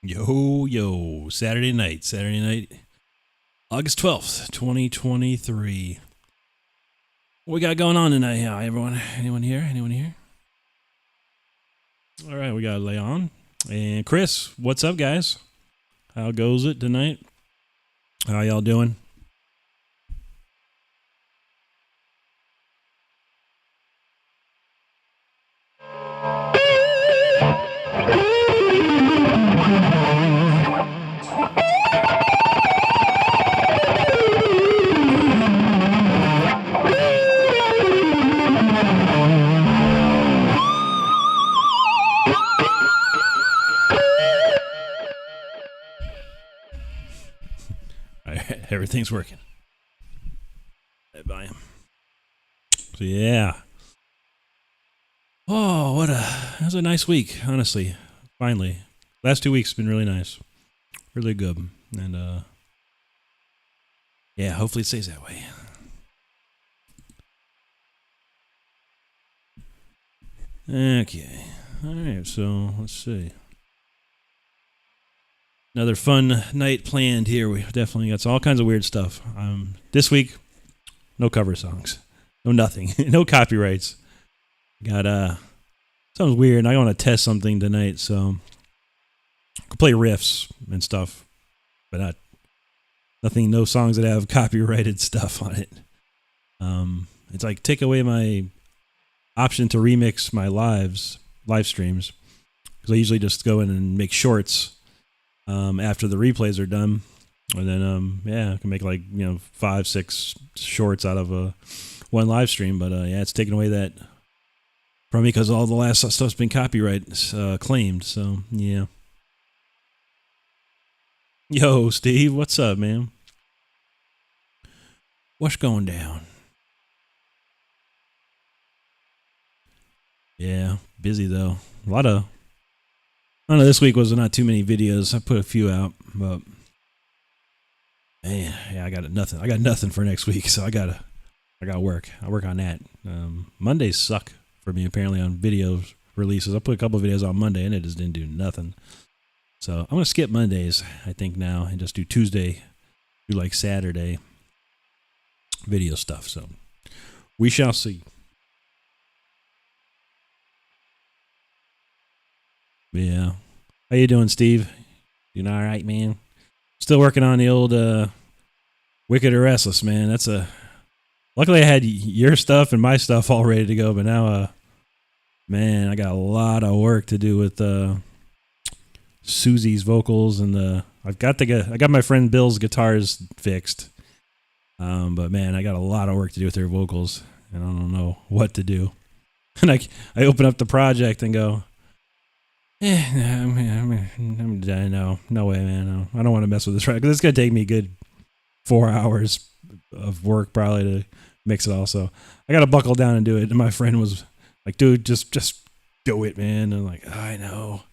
Yo, Saturday night, August 12th, 2023. What we got going on tonight? Hi, everyone. Anyone here? All right, we got Leon and Chris. What's up, guys? How goes it tonight? How y'all doing? Everything's working. Buy him. So yeah. Oh, that was a nice week, honestly. Finally. Last 2 weeks have been really nice. Really good. And yeah, hopefully it stays that way. Okay. All right, so let's see. Another fun night planned here. We definitely got all kinds of weird stuff. This week, no cover songs. No nothing. No copyrights. Got something weird. I want to test something tonight, so I can play riffs and stuff, but nothing, no songs that have copyrighted stuff on it. It's like take away my option to remix my live streams, because I usually just go in and make shorts after the replays are done, and then I can make 5-6 shorts out of one live stream. But it's taken away that from me because all the last stuff's been copyright claimed. So yeah. Yo, Steve, what's up, man? What's going down? Yeah, busy though. I don't know, this week was not too many videos. I put a few out, but man, yeah, I got nothing. I got nothing for next week, so I gotta work. I work on that. Mondays suck for me apparently on video releases. I put a couple of videos on Monday and it just didn't do nothing. So I'm gonna skip Mondays, I think, now, and just do Tuesday, do like Saturday video stuff. So we shall see. Yeah. How you doing, Steve? You all right, man? Still working on the old Wicked or Restless, man. Luckily I had your stuff and my stuff all ready to go, but now man, I got a lot of work to do with Susie's vocals, and I got my friend Bill's guitars fixed. But man, I got a lot of work to do with their vocals, and I don't know what to do. And I open up the project and go, no way, man. No. I don't want to mess with this right, because it's gonna take me a good 4 hours of work probably to mix it all. So I gotta buckle down and do it. And my friend was like, "Dude, just do it, man." And I'm like, I know.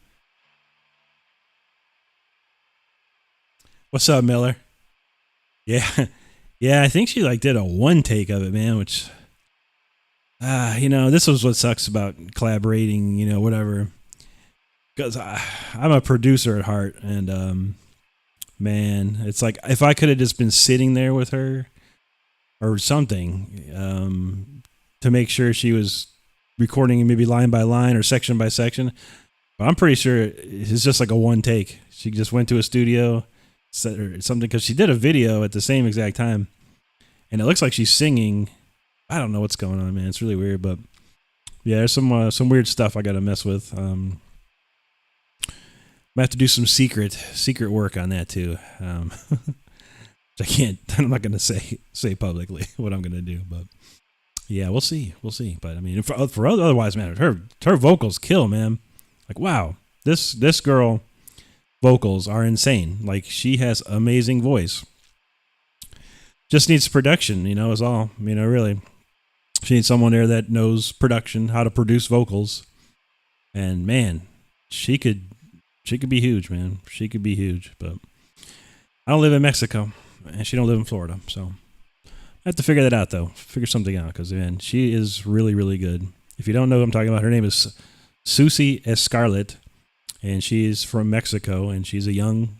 What's up, Miller? Yeah, yeah. I think she did a one take of it, man. Which, this was what sucks about collaborating. Whatever. Because I'm a producer at heart, and man, it's like if I could have just been sitting there with her or something to make sure she was recording maybe line by line or section by section. But I'm pretty sure it's just like a one take. She just went to a studio, said or something, because she did a video at the same exact time, and it looks like she's singing. I don't know what's going on, man. It's really weird, but yeah, there's some weird stuff I got to mess with. I have to do some secret work on that too. I'm not going to say publicly what I'm going to do, but yeah, we'll see. But I mean, for otherwise, man, her vocals kill, man. Like, wow, this girl vocals are insane. Like, she has amazing voice. Just needs production, is all. Really, she needs someone there that knows production, how to produce vocals, and man, she could be huge, man. She could be huge, but I don't live in Mexico, and she don't live in Florida, so I have to figure that out, though. Figure something out, because, man, she is really, really good. If you don't know who I'm talking about, her name is Susie Escarlet, and she's from Mexico, and she's a young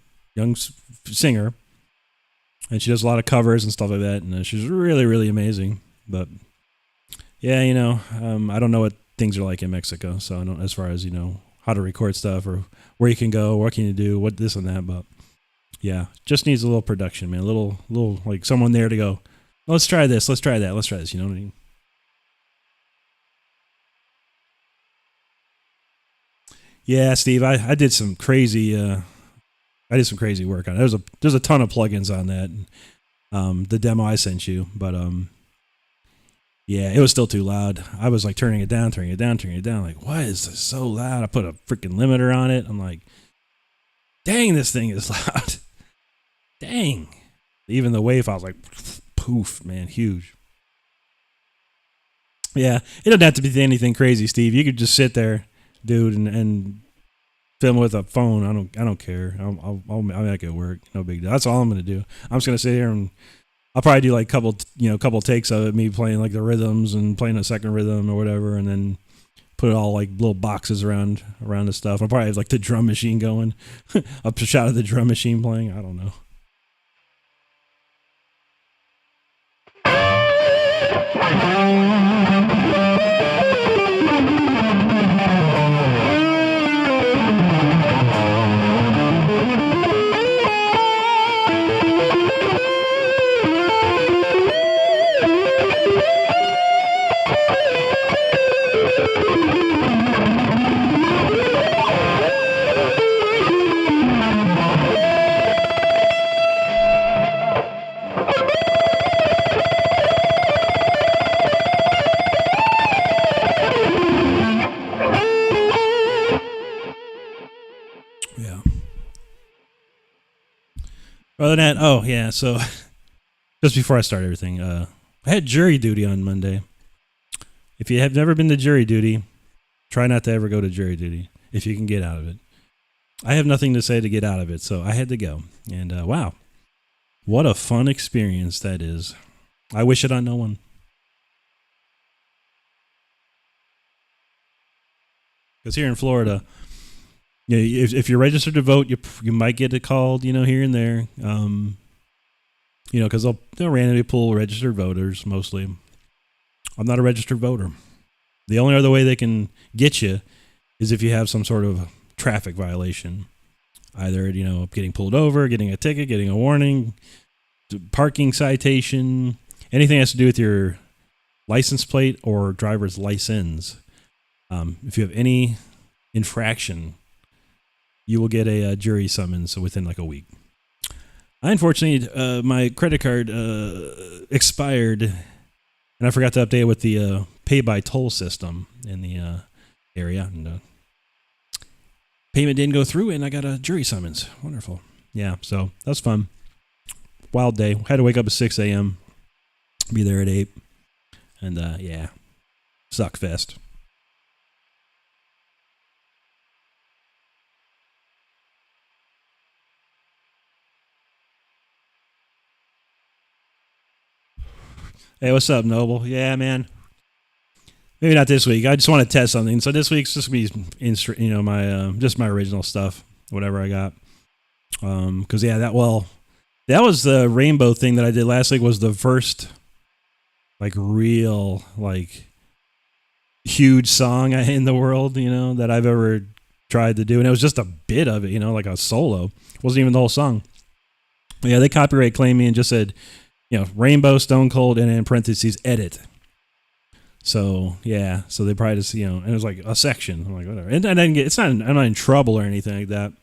singer, and she does a lot of covers and stuff like that, and she's really, really amazing. But yeah, I don't know what things are like in Mexico, so I don't, as far as how to record stuff or where you can go, what can you do, what this and that. But yeah, just needs a little production, man. A little like someone there to go, let's try this, let's try that, let's try this. You know what I mean? Yeah, Steve, I did some crazy work on it. There's a ton of plugins on that. The demo I sent you, but yeah, it was still too loud. I was like turning it down. Like, why is this so loud? I put a freaking limiter on it. I'm like, dang, this thing is loud. Dang. Even the wave, I was like, poof, man, huge. Yeah, it doesn't have to be anything crazy, Steve. You could just sit there, dude, and film with a phone. I don't care. I'll make it work. No big deal. That's all I'm gonna do. I'm just gonna sit here and I'll probably do like couple takes of it, me playing like the rhythms and playing a second rhythm or whatever, and then put it all like little boxes around the stuff. I'll probably have like the drum machine going, a shot of the drum machine playing. I don't know. Yeah. Other than that, oh yeah, so just before I start everything, I had jury duty on Monday. If you have never been to jury duty, try not to ever go to jury duty if you can get out of it. I have nothing to say to get out of it, so I had to go. And wow, what a fun experience that is. I wish it on no one. Because here in Florida, if you're registered to vote, you might get it called, here and there. Because they'll randomly pull registered voters mostly. I'm not a registered voter. The only other way they can get you is if you have some sort of traffic violation. Either, getting pulled over, getting a ticket, getting a warning, parking citation, anything that has to do with your license plate or driver's license. If you have any infraction, you will get a jury summons within like a week. Unfortunately, my credit card expired, and I forgot to update it with the pay-by-toll system in the area. And payment didn't go through, and I got a jury summons. Wonderful. Yeah, so that's fun. Wild day. Had to wake up at 6 a.m., be there at 8, and yeah, suck fest. Hey, what's up, Noble? Yeah, man. Maybe not this week. I just want to test something. So this week's just gonna be, my just my original stuff, whatever I got. Because yeah, that was the rainbow thing that I did last week. Was the first like real like huge song in the world, that I've ever tried to do, and it was just a bit of it, like a solo. It wasn't even the whole song. But yeah, they copyright claimed me and just said, Rainbow Stone Cold and in parentheses edit. So yeah, so they probably just and it was like a section. I'm like, whatever, and I didn't get. I'm not in trouble or anything like that.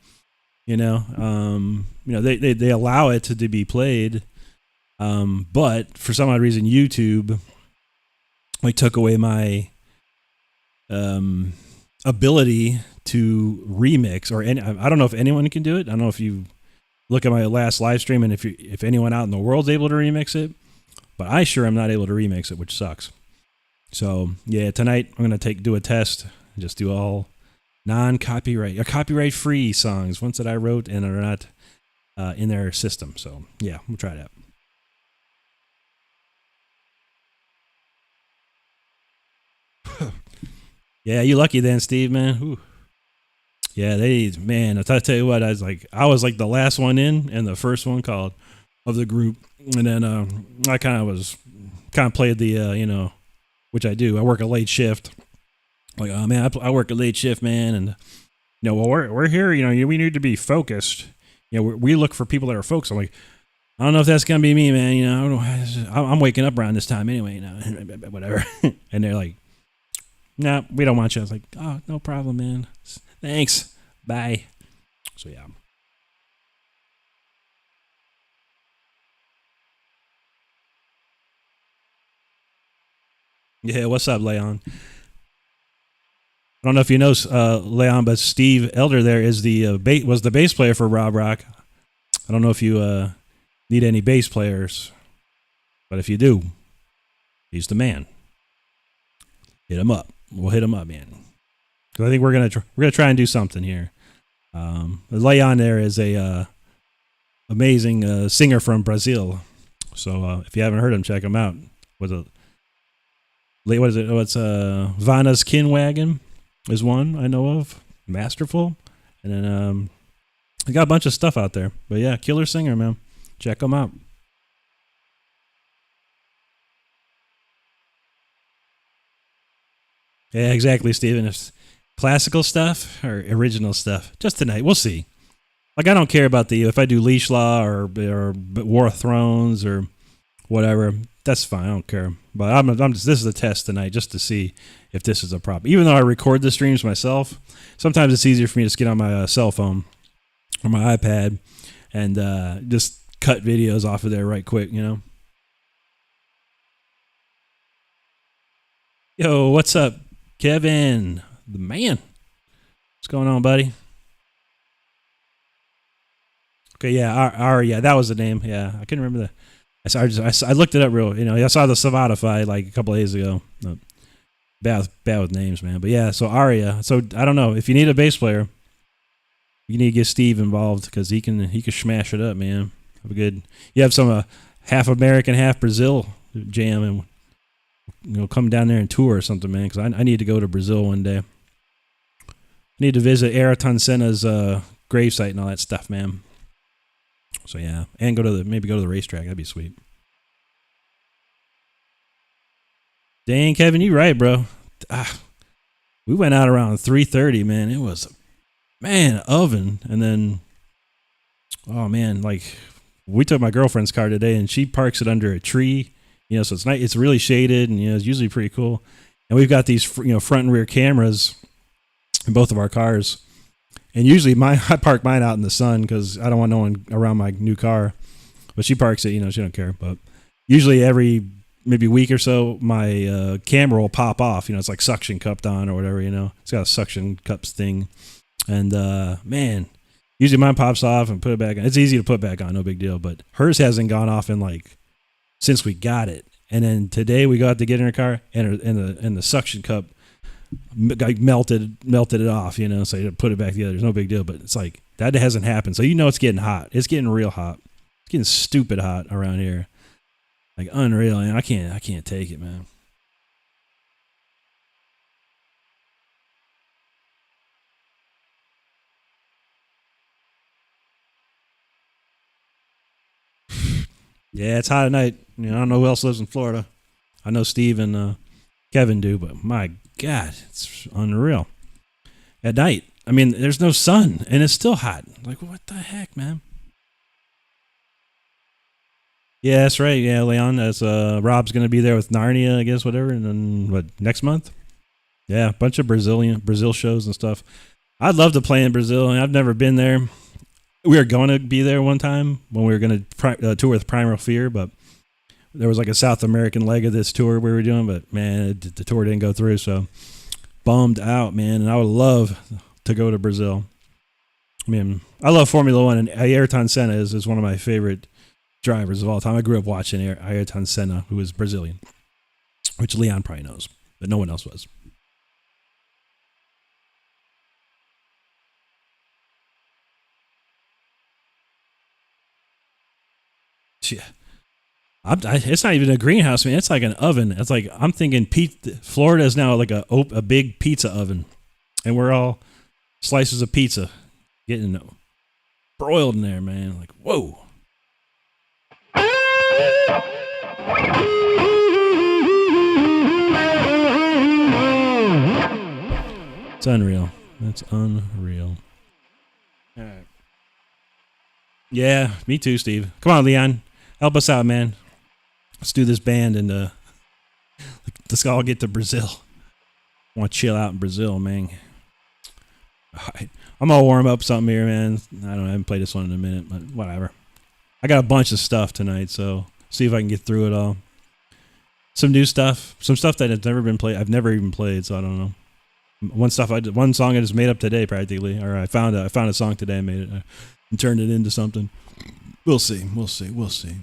They allow it to be played, but for some odd reason YouTube like took away my ability to remix or I don't know if anyone can do it. I don't know if you look at my last live stream and if anyone out in the world's able to remix it, but I sure am not able to remix it, which sucks. So yeah, tonight I'm gonna do a test, just do all non-copyright or copyright-free songs, ones that I wrote and are not in their system. So yeah, we'll try that. Yeah, you lucky then, Steve, man. Ooh. Yeah, man, I tell you what, I was like the last one in and the first one called of the group. And then I kind of played the, which I do. I work a late shift. Like, oh man, I work a late shift, man. And, well, we're here, we need to be focused. We look for people that are focused. I'm like, I don't know if that's going to be me, man. I'm waking up around this time anyway, whatever. And they're like, no, we don't want you. I was like, oh, no problem, man. Thanks. Bye. So, yeah. Yeah, what's up, Leon? I don't know if you know Leon, but Steve Elder there is was the bass player for Rob Rock. I don't know if you need any bass players, but if you do, he's the man. Hit him up. We'll hit him up, man. Because I think we're gonna try and do something here. Leon there is a amazing singer from Brazil. So if you haven't heard him, check him out. What is it? Oh, it's Vanna's Kinwagon is one I know of. Masterful. And then I got a bunch of stuff out there. But yeah, killer singer, man. Check him out. Yeah, exactly, Steven. If classical stuff or original stuff, just tonight. We'll see. Like, I don't care about if I do Leash Law or War of Thrones or whatever. That's fine. I don't care. But I'm just, this is a test tonight just to see if this is a problem. Even though I record the streams myself, sometimes it's easier for me to just get on my cell phone or my iPad and just cut videos off of there right quick, Yo, what's up, Kevin? The man. What's going on, buddy? Okay, yeah, yeah, that was the name. Yeah, I couldn't remember that. I looked it up real. I saw the Savatified like a couple of days ago. Bad with names, man. But yeah, so Aria. So I don't know if you need a bass player, you need to get Steve involved because he can smash it up, man. Have a good. You have some half American, half Brazil jam, and come down there and tour or something, man. Because I need to go to Brazil one day. I need to visit Ayrton Senna's gravesite and all that stuff, man. So yeah, and maybe go to the racetrack. That'd be sweet. Dang, Kevin, you right, bro. We went out around 3:30, man. It was, oven, and then, oh man, like we took my girlfriend's car today, and she parks it under a tree. So it's nice. It's really shaded, and it's usually pretty cool. And we've got these, front and rear cameras in both of our cars. And usually I park mine out in the sun because I don't want no one around my new car. But she parks it, she don't care. But usually every maybe week or so, my camera will pop off. It's like suction cupped on or whatever, It's got a suction cups thing. And, man, usually mine pops off and put it back on. It's easy to put back on, no big deal. But hers hasn't gone off since we got it. And then today we got to get in her car and the suction cup melted it off, so you put it back together. There's no big deal, but it's like that hasn't happened. So it's getting hot. It's getting real hot. It's getting stupid hot around here. Like unreal, man. I can't take it, man. Yeah, it's hot at night. I don't know who else lives in Florida. I know Steve and Kevin do, but my God, it's unreal. At night, there's no sun, and it's still hot. Like, what the heck, man? Yeah, that's right. Yeah, Leon, as Rob's going to be there with Narnia, I guess, whatever, and then, next month? Yeah, a bunch of Brazil shows and stuff. I'd love to play in Brazil, and I've never been there. We were going to be there one time when we were going to tour with Primal Fear, but there was like a South American leg of this tour we were doing, but man, the tour didn't go through, so bummed out, man. And I would love to go to Brazil. I love Formula One, and Ayrton Senna is one of my favorite drivers of all time. I grew up watching Ayrton Senna, who is Brazilian, which Leon probably knows, but no one else was. Yeah. It's not even a greenhouse, man. It's like an oven. It's like I'm thinking Florida is now like a big pizza oven, and we're all slices of pizza getting broiled in there, man. Like, whoa. It's unreal. That's unreal. All right. Yeah, me too, Steve. Come on, Leon. Help us out, man. Let's do this band and let's all get to Brazil. I want to chill out in Brazil, man. All right. I'm gonna warm up something here, man. I haven't played this one in a minute, but whatever. I got a bunch of stuff tonight, so see if I can get through it all. Some new stuff, some stuff that has never been played. I've never even played, so I don't know. One song I just made up today, practically. Or I found a song today, and made it and turned it into something. We'll see. We'll see. We'll see.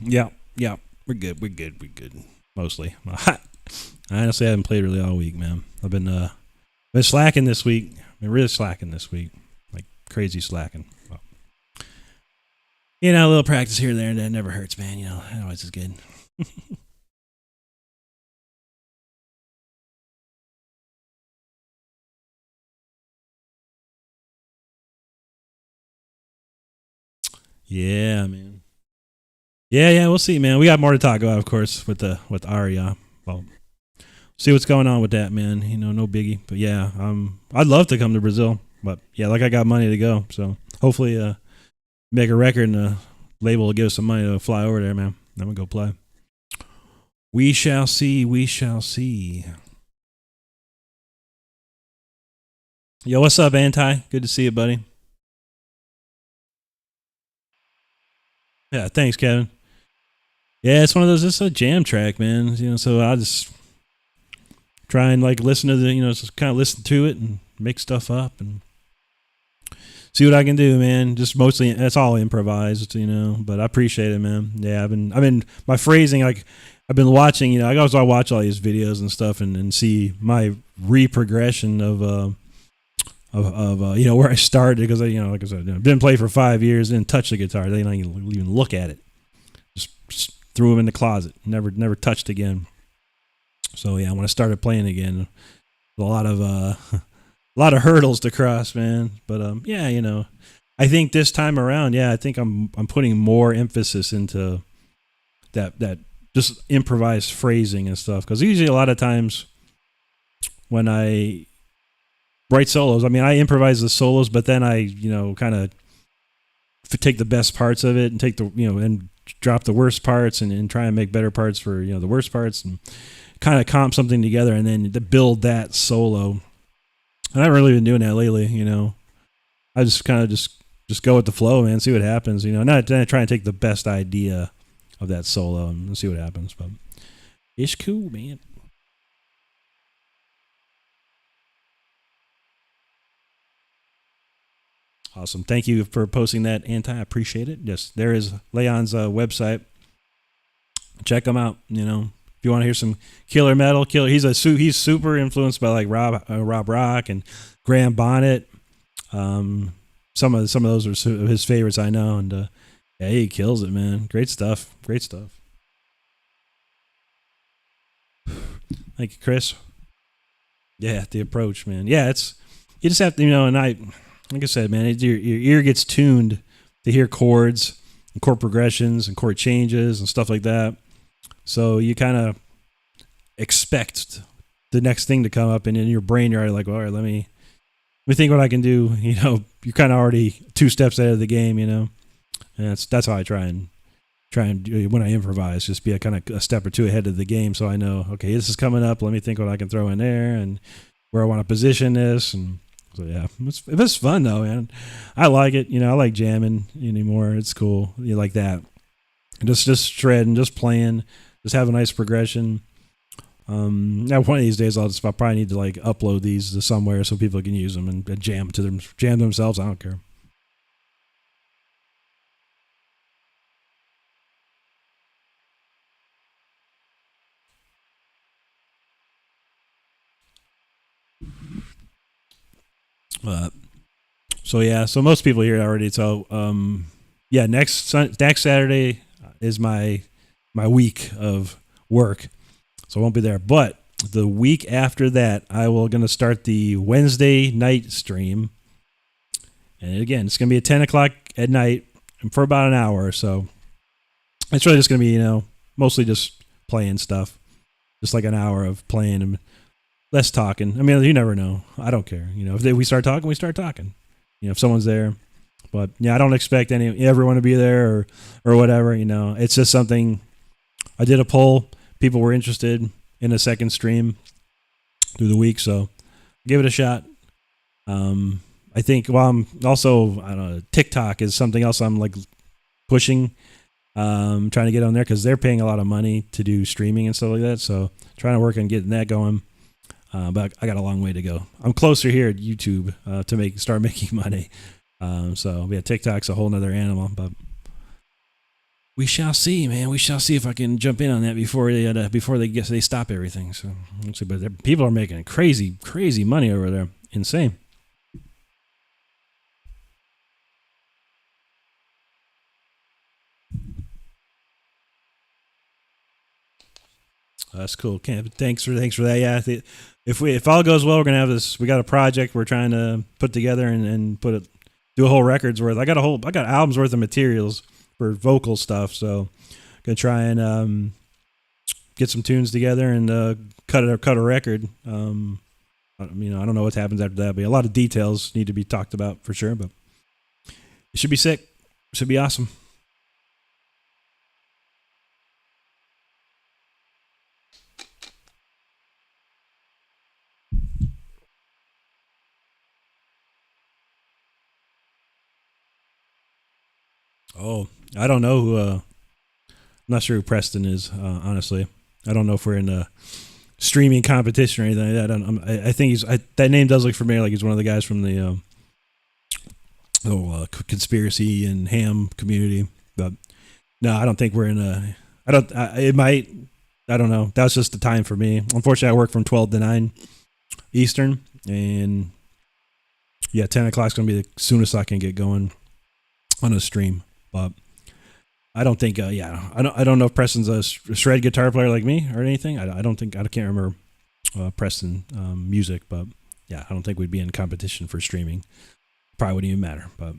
Yeah, yeah, we're good. We're good. We're good. Mostly. I honestly haven't played really all week, man. I've been slacking this week. I've been really slacking this week, like crazy slacking. Well, a little practice here and there, and that never hurts, man. It always is good. Yeah, man. Yeah, we'll see, man. We got more to talk about, of course, with Arya. Well, see what's going on with that, man. No biggie. But yeah, I'd love to come to Brazil, but yeah, like I got money to go, so hopefully, make a record and the label will give us some money to fly over there, man. Then we go play. We shall see. We shall see. Yo, what's up, Anti? Good to see you, buddy. Yeah, thanks, Kevin. Yeah, it's one of those. It's a jam track, man. So I just try and like listen to just kind of listen to it and make stuff up and see what I can do, man. Just mostly, it's all improvised, but I appreciate it, man. Yeah, I've been my phrasing, like, I've been watching, I always watch all these videos and stuff and see my reprogression of where I started, because like I said, didn't play for 5 years, didn't touch the guitar, didn't even look at it, just threw them in the closet, never touched again. So yeah, when I started playing again, a lot of hurdles to cross, man. But yeah, I think this time around, yeah, I think I'm putting more emphasis into that just improvised phrasing and stuff, because usually a lot of times when I write solos, I improvise the solos, but then I kind of take the best parts of it and take the and drop the worst parts and try and make better parts for the worst parts, and kind of comp something together and then to build that solo. And I haven't really been doing that lately, I just kind of just go with the flow, man, see what happens, not try and take the best idea of that solo and see what happens, but it's cool, man. Awesome. Thank you for posting that, Anti. I appreciate it. Yes, there is Leon's website. Check him out, if you want to hear some killer metal, he's super influenced by like Rob Rock and Graham Bonnet. Some of those are his favorites, I know, and yeah, he kills it, man. Great stuff. Thank you, Chris. Yeah, the approach, man. Yeah, you just have to, and like I said, man, your ear gets tuned to hear chords and chord progressions and chord changes and stuff like that. So you kind of expect the next thing to come up, and in your brain, you're already like, well, all right, let me think what I can do. You're kind of already 2 steps ahead of the game, and that's how I try and do when I improvise, just be a kind of a step or 2 ahead of the game, so I know, okay, this is coming up. Let me think what I can throw in there and where I want to position this. And so yeah, it's fun though, man. I like it. I like jamming anymore. It's cool. You like that? Just shredding, just playing, just have a nice progression. Now one of these days I'll probably need to like upload these to somewhere so people can use them and jam themselves. I don't care. So most people here already. So yeah, next Saturday is my week of work, so I won't be there. But the week after that, I will gonna start the Wednesday night stream, and again, it's gonna be at 10 o'clock at night and for about an hour or so. It's really just gonna be mostly just playing stuff, just like an hour of playing and less talking. You never know. I don't care. If we start talking, we start talking. If someone's there. But yeah, I don't expect everyone to be there or whatever. It's just something. I did a poll. People were interested in a second stream through the week, so give it a shot. I think. Well, I'm also, I don't know, TikTok is something else I'm like pushing. Trying to get on there because they're paying a lot of money to do streaming and stuff like that. So trying to work on getting that going. But I got a long way to go. I'm closer here at YouTube to start making money. So yeah, TikTok's a whole nother animal, but we shall see, man. We shall see if I can jump in on that before they stop everything. So let's see. But people are making crazy money over there. Insane. That's cool. Thanks for that. Yeah, if all goes well, we're gonna have this. We got a project we're trying to put together and do a whole record's worth. I got albums worth of materials for vocal stuff. So Gonna try and get some tunes together and cut a record. I don't know what happens after that, but a lot of details need to be talked about for sure. But it should be sick. It should be awesome. Oh, I don't know who. I'm not sure who Preston is. Honestly, I don't know if we're in a streaming competition or anything like that. I think that name does look familiar. Like he's one of the guys from the conspiracy and ham community. But no, I don't think we're in a. I don't. It might. I don't know. That was just the time for me. Unfortunately, I work from 12 to 9 Eastern, and yeah, 10 o'clock is gonna be the soonest I can get going on a stream. But I don't think. I don't know if Preston's a shred guitar player like me or anything. I don't think. I can't remember Preston music, but yeah, I don't think we'd be in competition for streaming. Probably wouldn't even matter. But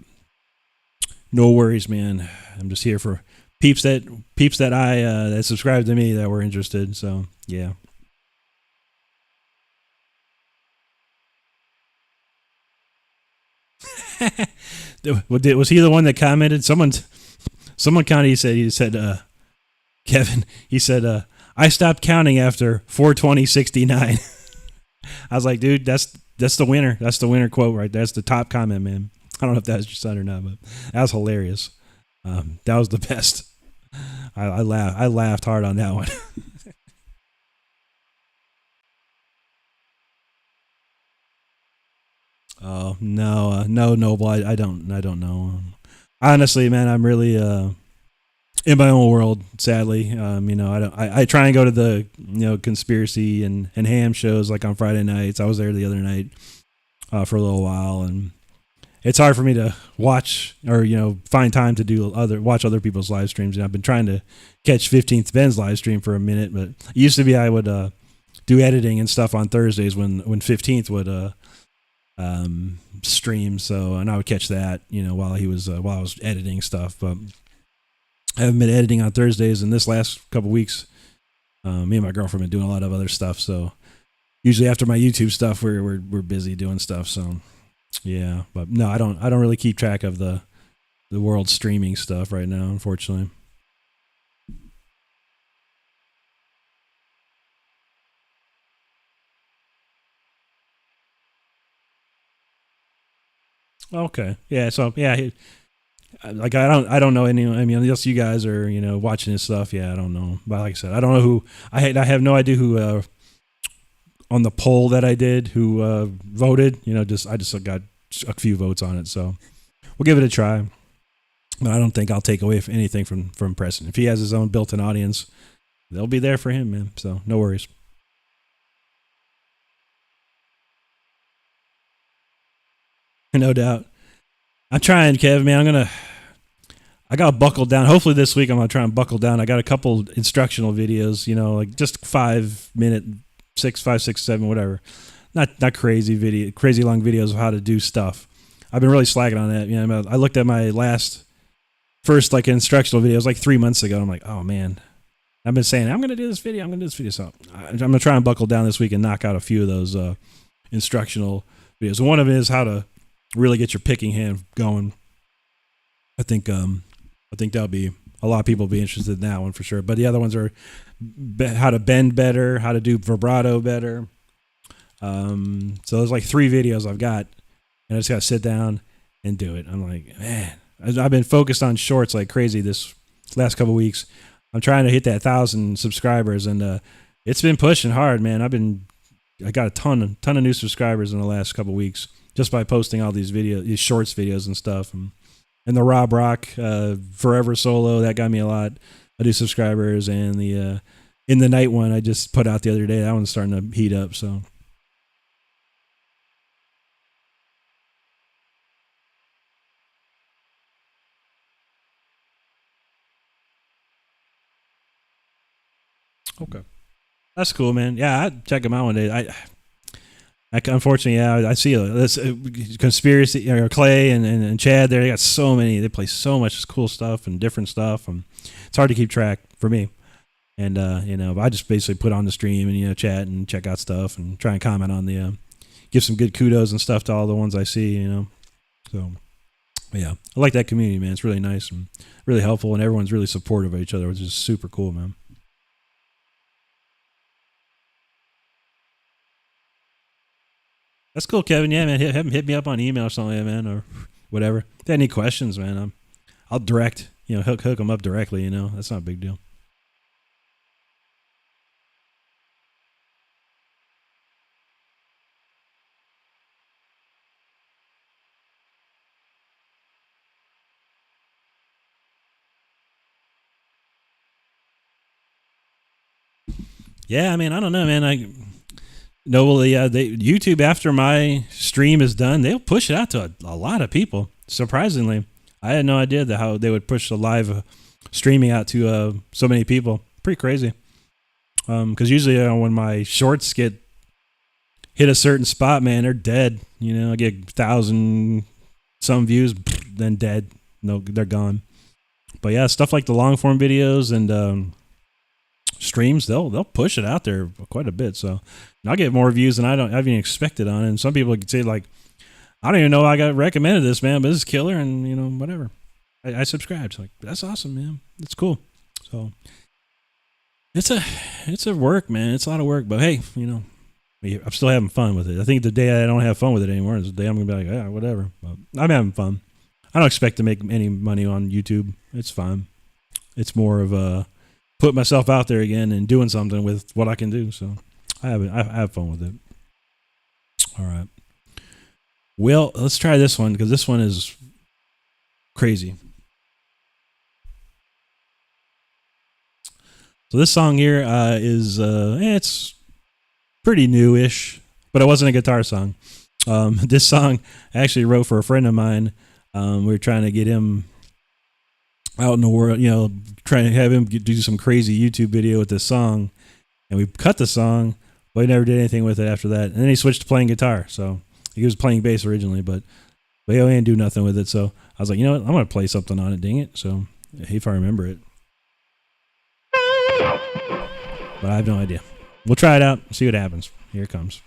no worries, man. I'm just here for peeps that that subscribe to me that were interested. So yeah. Was he the one that commented? Someone counted. He said, Kevin. He said, I stopped counting after 420.69. I was like, dude, that's the winner. That's the winner quote right there. That's the top comment, man. I don't know if that was your son or not, but that was hilarious. That was the best. I laughed hard on that one. Oh no, no, Noble. I don't know. Honestly, man, I'm really in my own world. Sadly, I try and go to the conspiracy and ham shows like on Friday nights. I was there the other night for a little while, and it's hard for me to watch or find time to watch other people's live streams. And I've been trying to catch 15th Ben's live stream for a minute, but it used to be I would do editing and stuff on Thursdays when 15th would stream. So and I would catch that while I was editing stuff. But I haven't been editing on Thursdays, and this last couple weeks, me and my girlfriend have been doing a lot of other stuff. So usually after my YouTube stuff, we're busy doing stuff. So. Yeah, but no, I don't really keep track of the world streaming stuff right now, unfortunately. Okay, yeah, so yeah, like I don't know any. I mean, unless you guys are watching this stuff, yeah, I don't know. But like I said, I don't know who. I have no idea who on the poll that I did who voted. I just got a few votes on it, so we'll give it a try. But I don't think I'll take away anything from Preston. If he has his own built-in audience, they'll be there for him, man. So no worries. No doubt. I'm trying, Kev, man. I got to buckle down. Hopefully this week I'm going to try and buckle down. I got a couple instructional videos, like just 5 minute, 5, 6, 7, whatever. Not crazy long videos of how to do stuff. I've been really slacking on that. I looked at my first like instructional videos like 3 months ago. And I'm like, oh man, I've been saying I'm going to do this video. So I'm going to try and buckle down this week and knock out a few of those instructional videos. One of it is how to really get your picking hand going. I think that'll be a lot of people will be interested in that one for sure. But the other ones are how to bend better, how to do vibrato better. So there's like 3 videos I've got, and I just got to sit down and do it. I'm like, man, I've been focused on shorts like crazy this last couple of weeks. I'm trying to hit that 1,000 subscribers, and it's been pushing hard, man. I got a ton of new subscribers in the last couple of weeks just by posting all these shorts videos and stuff. And the Rob Rock Forever solo, that got me a lot of new subscribers, and the In the Night one I just put out the other day, that one's starting to heat up. So. Okay. That's cool, man. Yeah, I'd check them out one day. Unfortunately, yeah, I see this conspiracy or Clay and Chad. There, they got so many. They play so much cool stuff and different stuff, and it's hard to keep track for me. And I just basically put on the stream and chat and check out stuff and try and comment on the give some good kudos and stuff to all the ones I see. So yeah, I like that community, man. It's really nice and really helpful, and everyone's really supportive of each other, which is super cool, man. That's cool, Kevin. Yeah, man. Hit me up on email or something, man, or whatever. If you have any questions, man, I'll direct, hook them up directly. That's not a big deal. Yeah, I mean, I don't know, man. No, well, yeah, YouTube after my stream is done, they'll push it out to a lot of people. Surprisingly, I had no idea that how they would push the live streaming out to so many people. Pretty crazy. Because usually when my shorts hit a certain spot, man, they're dead. I get 1,000 some views, then dead. No, they're gone. But yeah, stuff like the long form videos and streams, they'll push it out there quite a bit. So I'll get more views than I've even expected on it. And some people could say like, I don't even know I got recommended this, man, but this is killer, and whatever. I subscribed. Like, that's awesome, man. It's cool. So it's a work, man. It's a lot of work, but hey, I'm still having fun with it. I think the day I don't have fun with it anymore is the day I'm gonna be like, yeah, whatever. But I'm having fun. I don't expect to make any money on YouTube. It's fine. It's more of a put myself out there again and doing something with what I can do. So I have fun with it. All right. Well, let's try this one because this one is crazy. So this song here is it's pretty newish, but it wasn't a guitar song. This song I actually wrote for a friend of mine. We were trying to get him out in the world, trying to have him do some crazy YouTube video with this song, and we cut the song, but he never did anything with it after that. And then he switched to playing guitar. So he was playing bass originally, but he didn't do nothing with it. So I was like, you know what, I'm gonna play something on it. Dang it! So if I remember it, but I have no idea. We'll try it out, see what happens. Here it comes.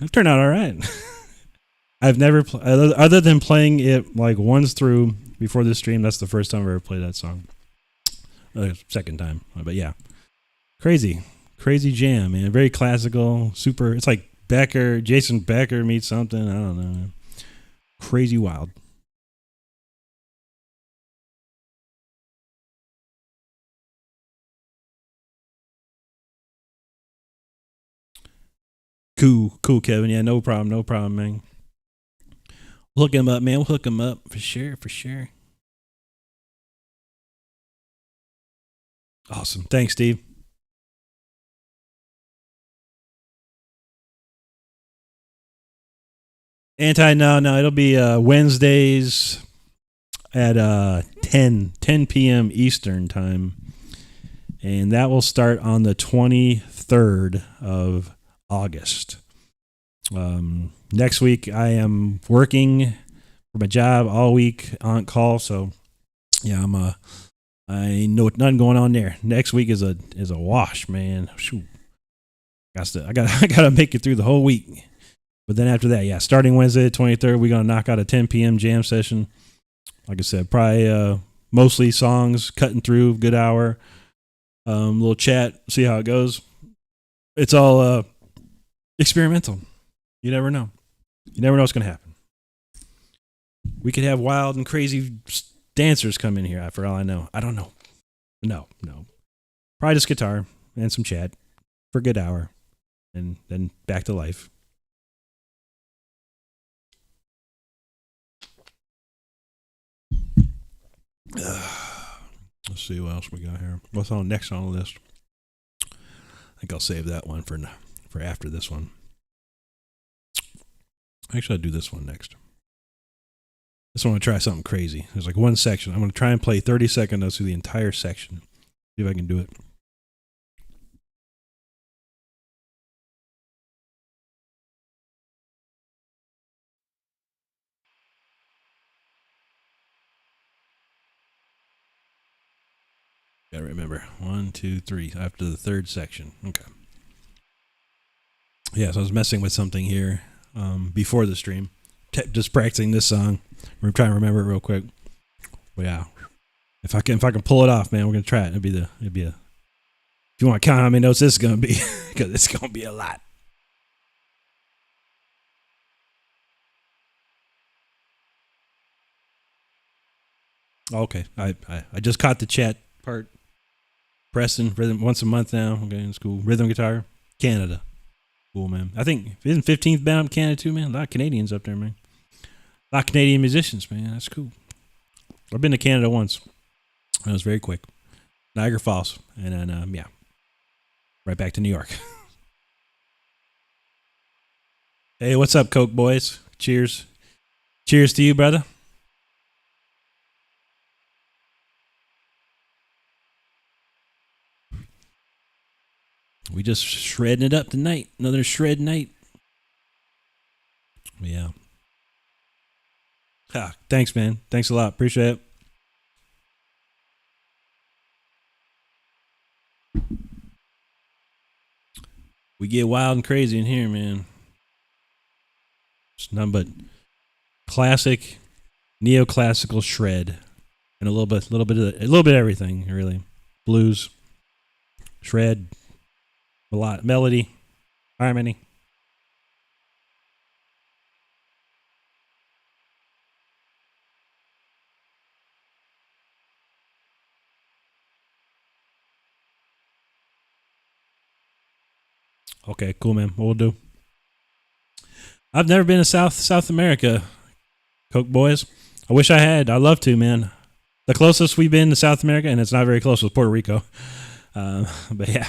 It turned out all right. I've never other than playing it like once through before this stream. That's the first time I've ever played that song. Second time, but yeah, crazy jam, man. Very classical, super. It's like Jason Becker meets something. I don't know. Crazy wild. Cool, Kevin. Yeah, no problem, man. We'll hook him up, man. We'll hook him up for sure. Awesome. Thanks, Steve. No, it'll be Wednesdays at 10 p.m. Eastern time. And that will start on the 23rd of August. Next week, I am working for my job all week on call. So, yeah, I know nothing going on there. Next week is a wash, man. Shoot. I gotta make it through the whole week. But then after that, yeah, starting Wednesday the 23rd, we're gonna knock out a 10 p.m. jam session. Like I said, probably mostly songs, cutting through, good hour. Little chat, see how it goes. It's all experimental. You never know. You never know what's gonna happen. We could have wild and crazy dancers come in here. For all I know, I don't know. No. Probably just guitar and some chat for a good hour, and then back to life. Let's see what else we got here. What's on next on the list? I think I'll save that one for after this one. Actually, I'll do this one next. This one, I'm going to try something crazy. There's like one section. I'm going to try and play 30 seconds through the entire section. See if I can do it. Gotta remember. 1, 2, 3. After the third section. Okay. Yeah, so I was messing with something here before the stream. Just practicing this song. We're trying to remember it real quick. But yeah. If I can pull it off, man, we're gonna try it. It'd be a if you want to count how many notes this is gonna be, because it's gonna be a lot. Okay. I just caught the chat part. Preston, rhythm once a month now. Okay, in school. Rhythm guitar. Canada. Cool, man. I think isn't 15th bound Canada too, man? A lot of Canadians up there, man. A lot of Canadian musicians, man. That's cool. I've been to Canada once. It was very quick. Niagara Falls. And then yeah. Right back to New York. Hey, what's up, Coke boys? Cheers. Cheers to you, brother. We just shredding it up tonight. Another shred night. Yeah. Thanks, man. Thanks a lot. Appreciate it. We get wild and crazy in here, man. It's nothing but classic, neoclassical shred, and a little bit of everything, really. Blues, shred, a lot, melody, harmony. Okay, cool, man. What we'll do. I've never been to South America, Coke boys. I wish I had. I'd love to, man. The closest we've been to South America, and it's not very close, was Puerto Rico. But yeah,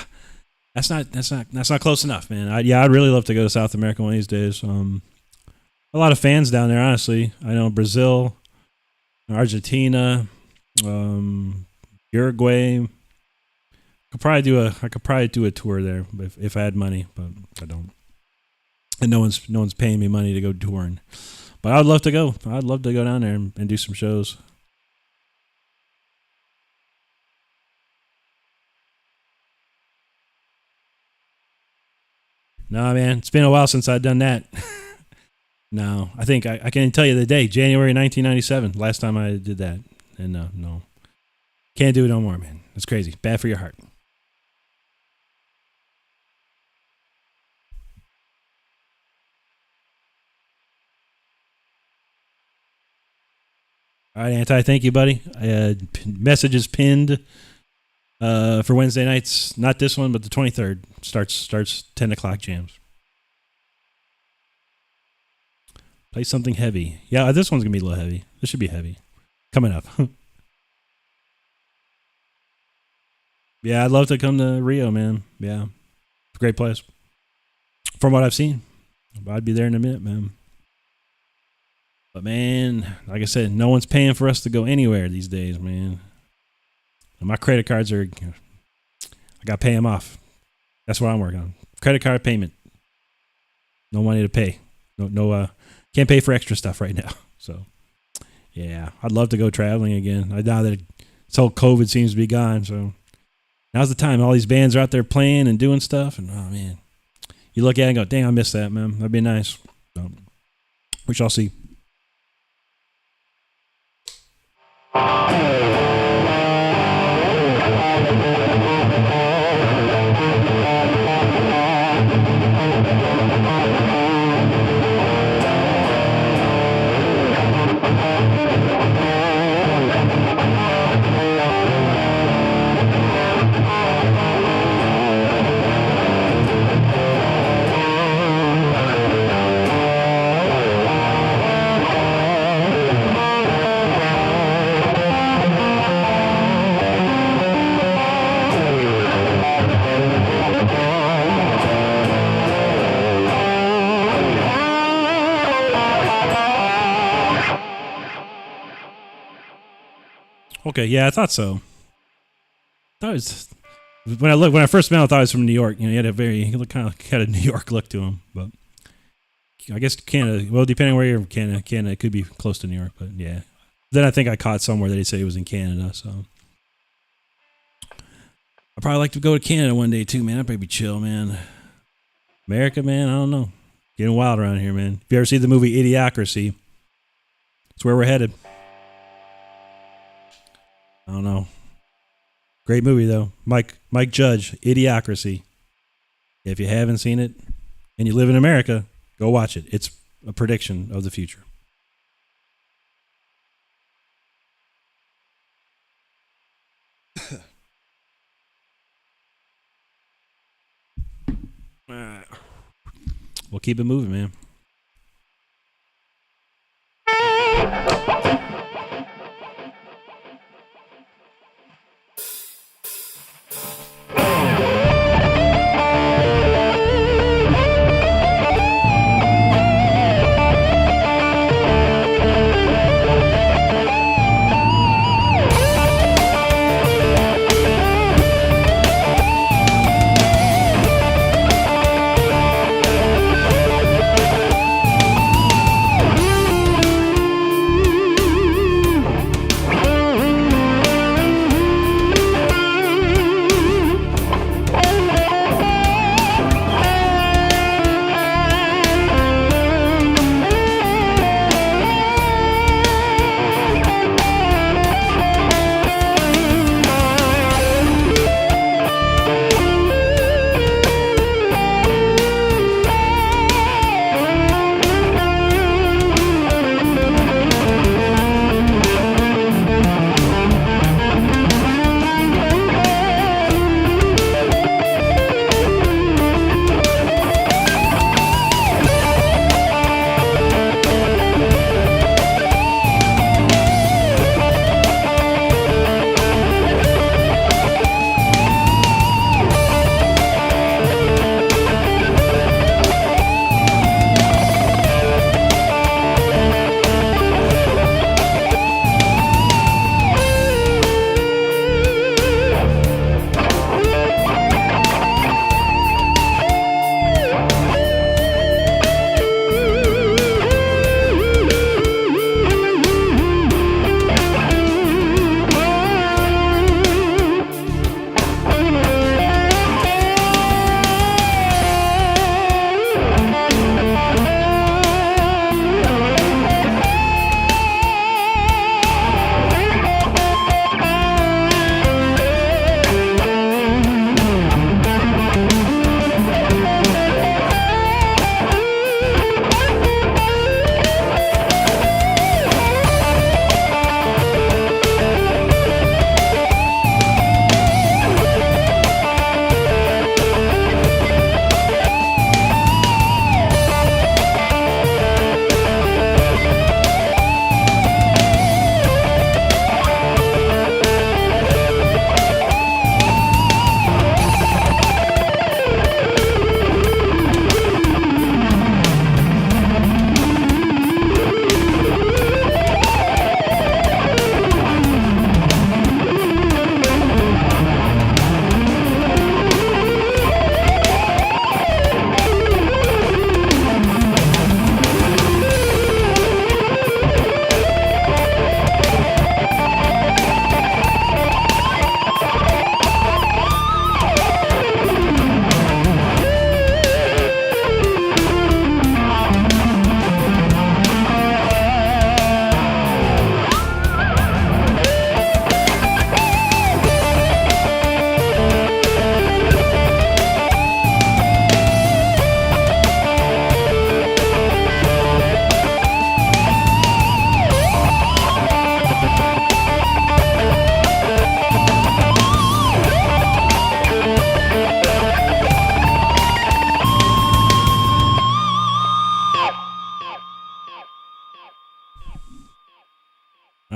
that's not close enough, man. I'd really love to go to South America one of these days. A lot of fans down there, honestly. I know Brazil, Argentina, Uruguay. I could probably do a tour there if I had money, but I don't. And no one's paying me money to go touring. But I'd love to go. I'd love to go down there and do some shows. No, man, it's been a while since I've done that. No, I think I can tell you the day, January 1997, last time I did that. And no, can't do it no more, man. It's crazy. Bad for your heart. All right, Anti, thank you, buddy. Messages pinned for Wednesday nights. Not this one, but the 23rd. Starts 10 o'clock jams. Play something heavy. Yeah, this one's going to be a little heavy. This should be heavy. Coming up. Yeah, I'd love to come to Rio, man. Yeah. It's a great place. From what I've seen. I'd be there in a minute, man. But, man, like I said, no one's paying for us to go anywhere these days, man. And my credit cards are... I got to pay them off. That's what I'm working on. Credit card payment. No money to pay. No. Can't pay for extra stuff right now. So, yeah, I'd love to go traveling again. Now that this whole COVID seems to be gone, so now's the time. All these bands are out there playing and doing stuff, and oh man, you look at it and go, "Dang, I miss that, man. That'd be nice." So, we shall see. Okay, yeah, I thought so. That was when I first met him, I thought he was from New York. You know, he kind of had a New York look to him, but I guess Canada. Well, depending on where you're from, Canada could be close to New York, but yeah. Then I think I caught somewhere that he said he was in Canada, so I'd probably like to go to Canada one day too, man. That'd probably be chill, man. America, man, I don't know. Getting wild around here, man. If you ever see the movie Idiocracy, it's where we're headed. I don't know. Great movie though. Mike Judge, Idiocracy. If you haven't seen it and you live in America, go watch it. It's a prediction of the future. All right. We'll keep it moving, man.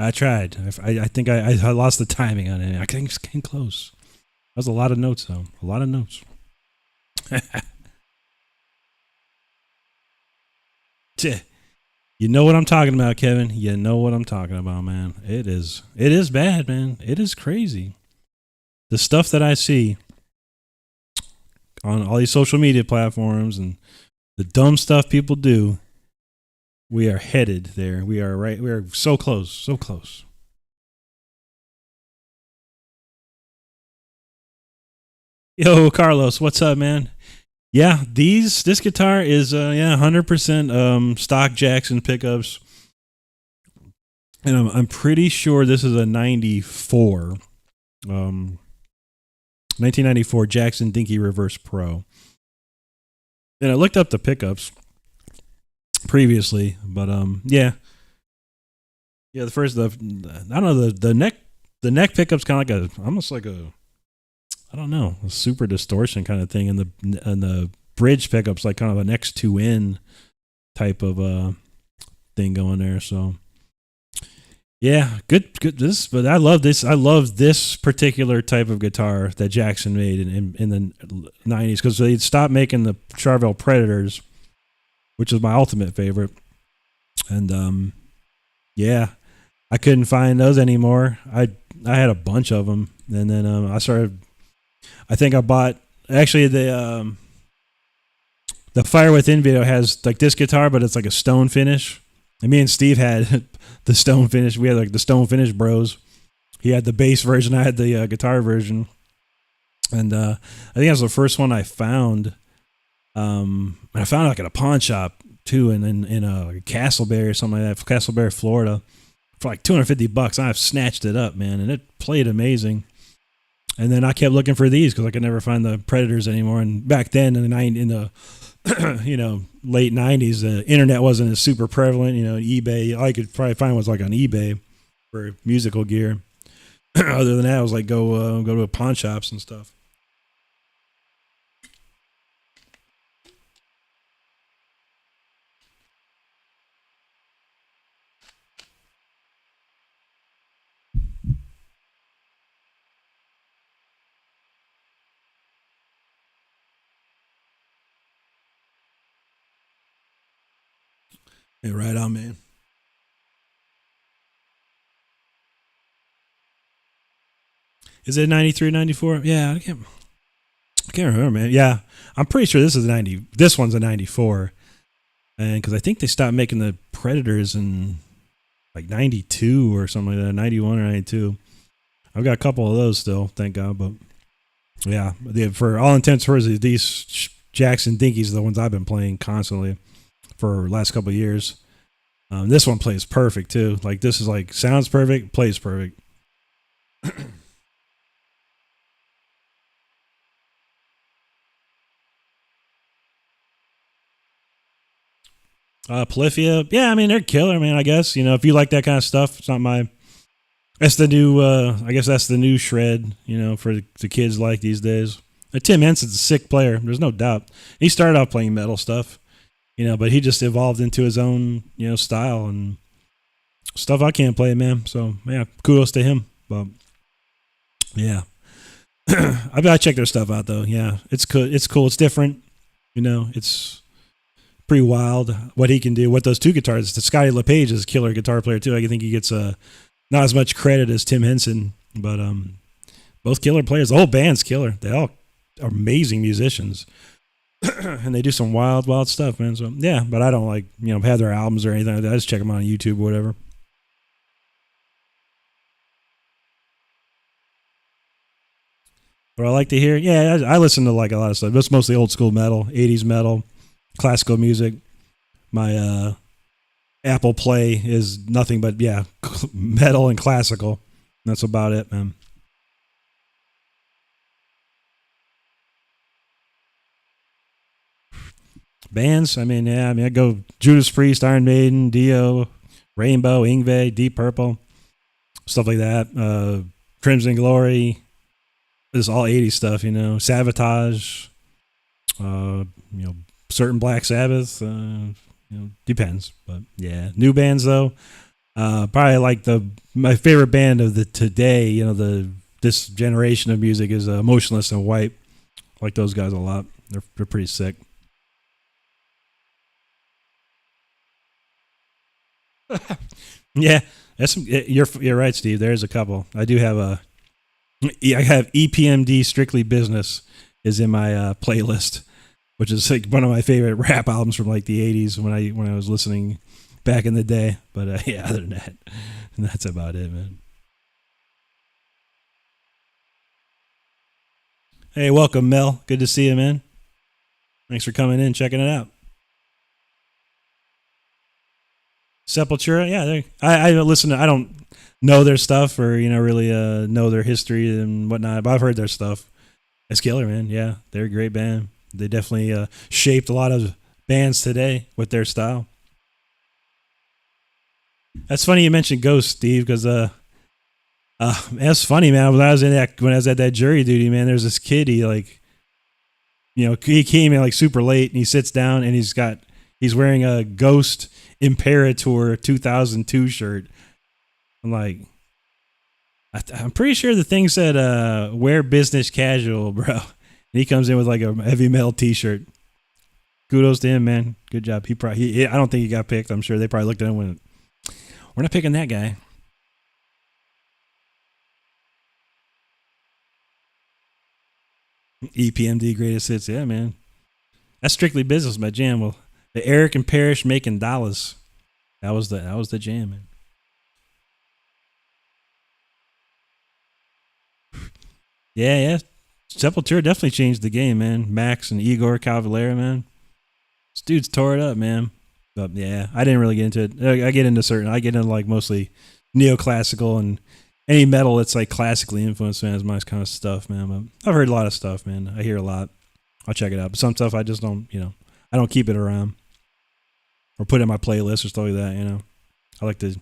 I tried. I think I lost the timing on it. I came close. That was a lot of notes, though. A lot of notes. You know what I'm talking about, Kevin. You know what I'm talking about, man. It is bad, man. It is crazy. The stuff that I see on all these social media platforms and the dumb stuff people do, we are headed there. We are right. We are so close, so close. Yo, Carlos, what's up, man? Yeah, this guitar is 100% stock Jackson pickups, and I'm pretty sure this is a 94, 1994 Jackson Dinky Reverse Pro. And I looked up the pickups previously, but yeah, I don't know, the neck pickups kind of like almost like a, I don't know, a super distortion kind of thing, and the bridge pickups like kind of an X2N type of thing going there. So yeah, good. But I love this. I love this particular type of guitar that Jackson made in the '90s, because they stopped making the Charvel Predators, which is my ultimate favorite, and yeah, I couldn't find those anymore. I had a bunch of them, and then I think I bought, actually, the Fire Within video has like this guitar, but it's like a stone finish. And me and Steve had the stone finish. We had like the stone finish bros. He had the bass version. I had the guitar version. And I think that was the first one I found. And I found it like at a pawn shop too, in Castleberry or something like that, Castleberry, Florida, for like $250. I've snatched it up, man, and it played amazing. And then I kept looking for these because I could never find the Predators anymore. And back then, in the late '90s, the internet wasn't as super prevalent. eBay, all I could probably find was like on eBay for musical gear. Other than that, I was like go to pawn shops and stuff. Yeah, right on, man. Is it 93, 94? Yeah, I can't remember, man. Yeah, I'm pretty sure this is 90. This one's a 94, and because I think they stopped making the Predators in like 92 or something like that, 91 or 92. I've got a couple of those still, thank God. But yeah, for all intents and purposes, these Jackson Dinkies are the ones I've been playing constantly for the last couple of years. This one plays perfect too. Like, this is like, sounds perfect, plays perfect. Polyphia, yeah, I mean, they're killer, man. I guess, if you like that kind of stuff, it's not my. That's the new. I guess that's the new shred. For the kids like these days. Tim Henson's a sick player. There's no doubt. He started off playing metal stuff, but he just evolved into his own, style and stuff I can't play, man. So yeah, kudos to him. But yeah, I gotta check their stuff out though. Yeah, it's cool. It's cool. It's different. It's pretty wild what he can do. What those two guitars. Scotty LePage is a killer guitar player too. I think he gets not as much credit as Tim Henson, but both killer players. The whole band's killer. They all are amazing musicians, and they do some wild stuff, man. So yeah, but I don't like have their albums or anything like that. I just check them out on YouTube or whatever. What I like to hear, yeah, I listen to like a lot of stuff. It's mostly old school metal, 80s metal, classical music. My Apple Play is nothing but metal and classical. That's about it, man. Bands, I go Judas Priest, Iron Maiden, Dio, Rainbow, Ingve, Deep Purple, stuff like that. Crimson Glory. It's all 80s stuff, Sabotage, certain Black Sabbath, depends. But yeah, new bands though. Probably like my favorite band of the today. This generation of music is Motionless in White. I like those guys a lot. They're pretty sick. Yeah, you're right, Steve. There's a couple. I do have I have EPMD Strictly Business is in my playlist, which is like one of my favorite rap albums from like the '80s when I was listening back in the day. But yeah, other than that, that's about it, man. Hey, welcome, Mel. Good to see you, man. Thanks for coming in, checking it out. Sepultura, yeah. I listen to. I don't know their stuff or really know their history and whatnot, but I've heard their stuff. It's killer, man. Yeah, they're a great band. They definitely shaped a lot of bands today with their style. That's funny you mentioned Ghost, Steve, because that's funny, man. When I was at that jury duty, man, there's this kid. He he came in like super late, and he sits down, and he's wearing a Ghost Imperator 2002 shirt. I'm like, I'm pretty sure the thing said wear business casual, bro. And he comes in with like a heavy metal T-shirt. Kudos to him, man. Good job. I don't think he got picked. I'm sure they probably looked at him and went, we're not picking that guy. EPMD greatest hits, yeah, man. That's Strictly Business, my jam. Well, the Eric and Parrish making dollars. That was the jam, man. Yeah. Sepultura definitely changed the game, man. Max and Igor Cavalera, man. This dude's tore it up, man. But yeah, I didn't really get into it. I get into like mostly neoclassical and any metal that's like classically influenced, man, is my kind of stuff, man. But I've heard a lot of stuff, man. I hear a lot. I'll check it out. But some stuff I just don't, I don't keep it around or put it in my playlist or stuff like that, I like to.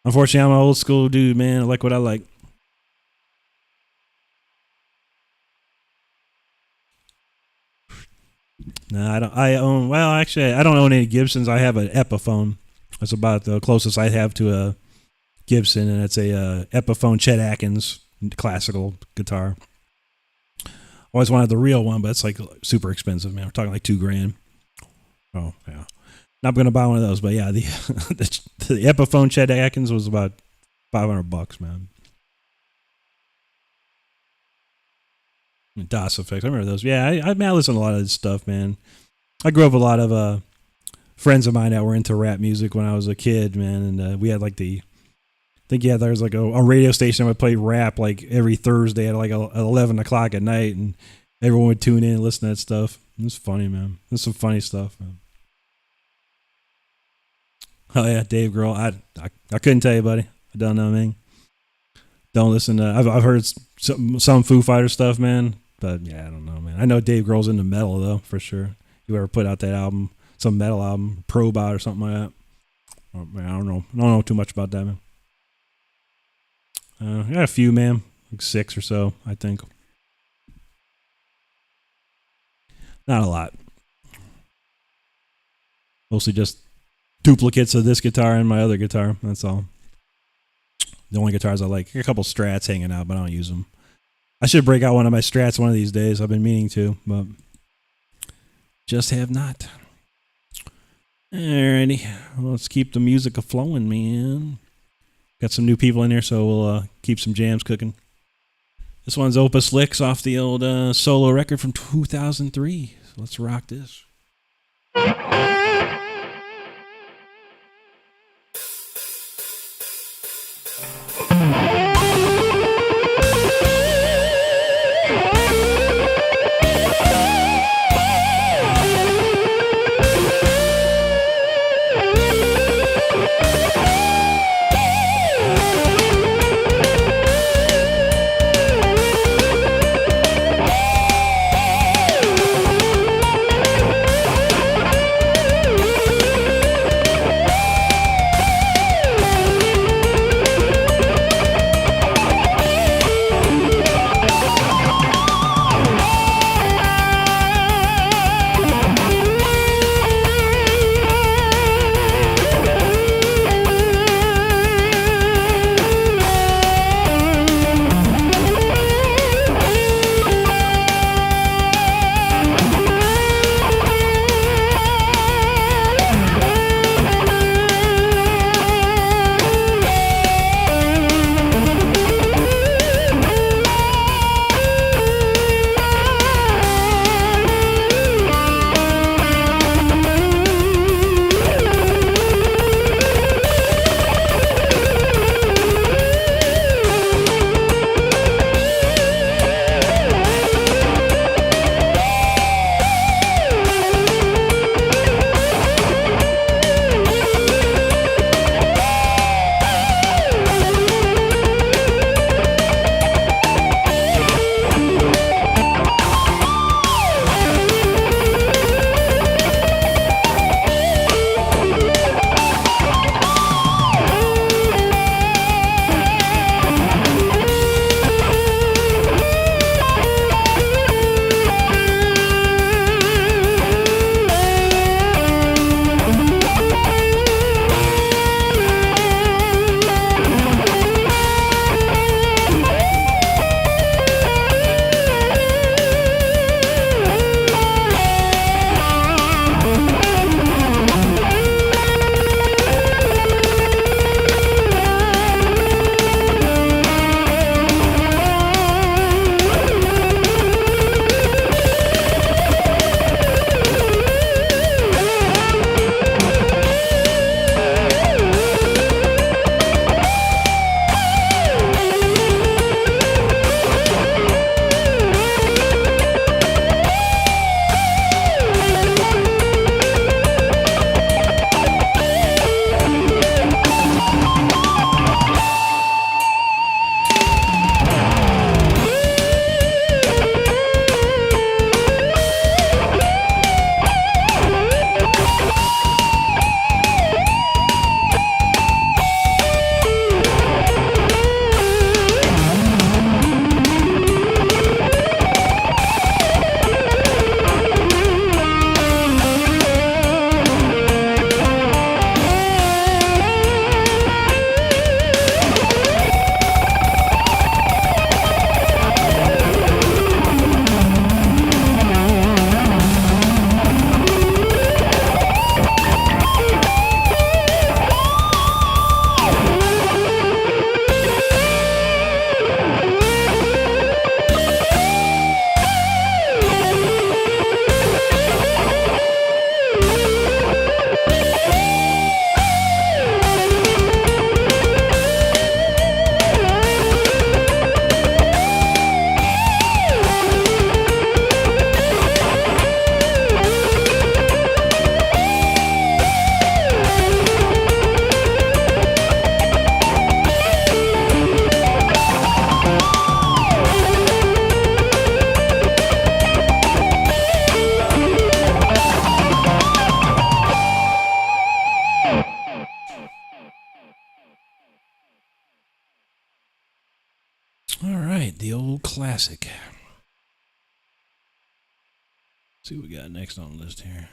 Unfortunately, I'm an old school dude, man. I like what I like. No, I don't. Actually, I don't own any Gibsons. I have an Epiphone. That's about the closest I have to a Gibson, and it's a Epiphone Chet Atkins classical guitar. Always wanted the real one, but it's like super expensive, man. We're talking like $2,000. Oh yeah, not gonna buy one of those, but yeah, the the Epiphone Chet Atkins was about $500, man. DOS Effects, I remember those. Yeah, I listen to a lot of this stuff, man. I grew up with a lot of friends of mine that were into rap music when I was a kid, man, and we had like there was like a radio station that would play rap like every Thursday at like 11 o'clock at night, and everyone would tune in and listen to that stuff. It was funny, man. There's some funny stuff, man. Oh yeah, Dave Grohl. I couldn't tell you, buddy. I don't know, man. Don't listen to. I've heard some Foo Fighter stuff, man. But yeah, I don't know, man. I know Dave Grohl's into metal though, for sure. You ever put out that album, some metal album, Probot or something like that? Oh, man, I don't know. I don't know too much about that, man. I got a few, man. Like 6 or so, I think. Not a lot. Mostly just duplicates of this guitar and my other guitar. That's all. The only guitars I like. A couple Strats hanging out, but I don't use them. I should break out one of my Strats one of these days. I've been meaning to, but just have not. Alrighty. Well, let's keep the music a-flowing, man. Got some new people in here, so we'll keep some jams cooking. This one's Opus Licks off the old solo record from 2003. So let's rock this. right, the old classic. Let's see what we got next on the list here.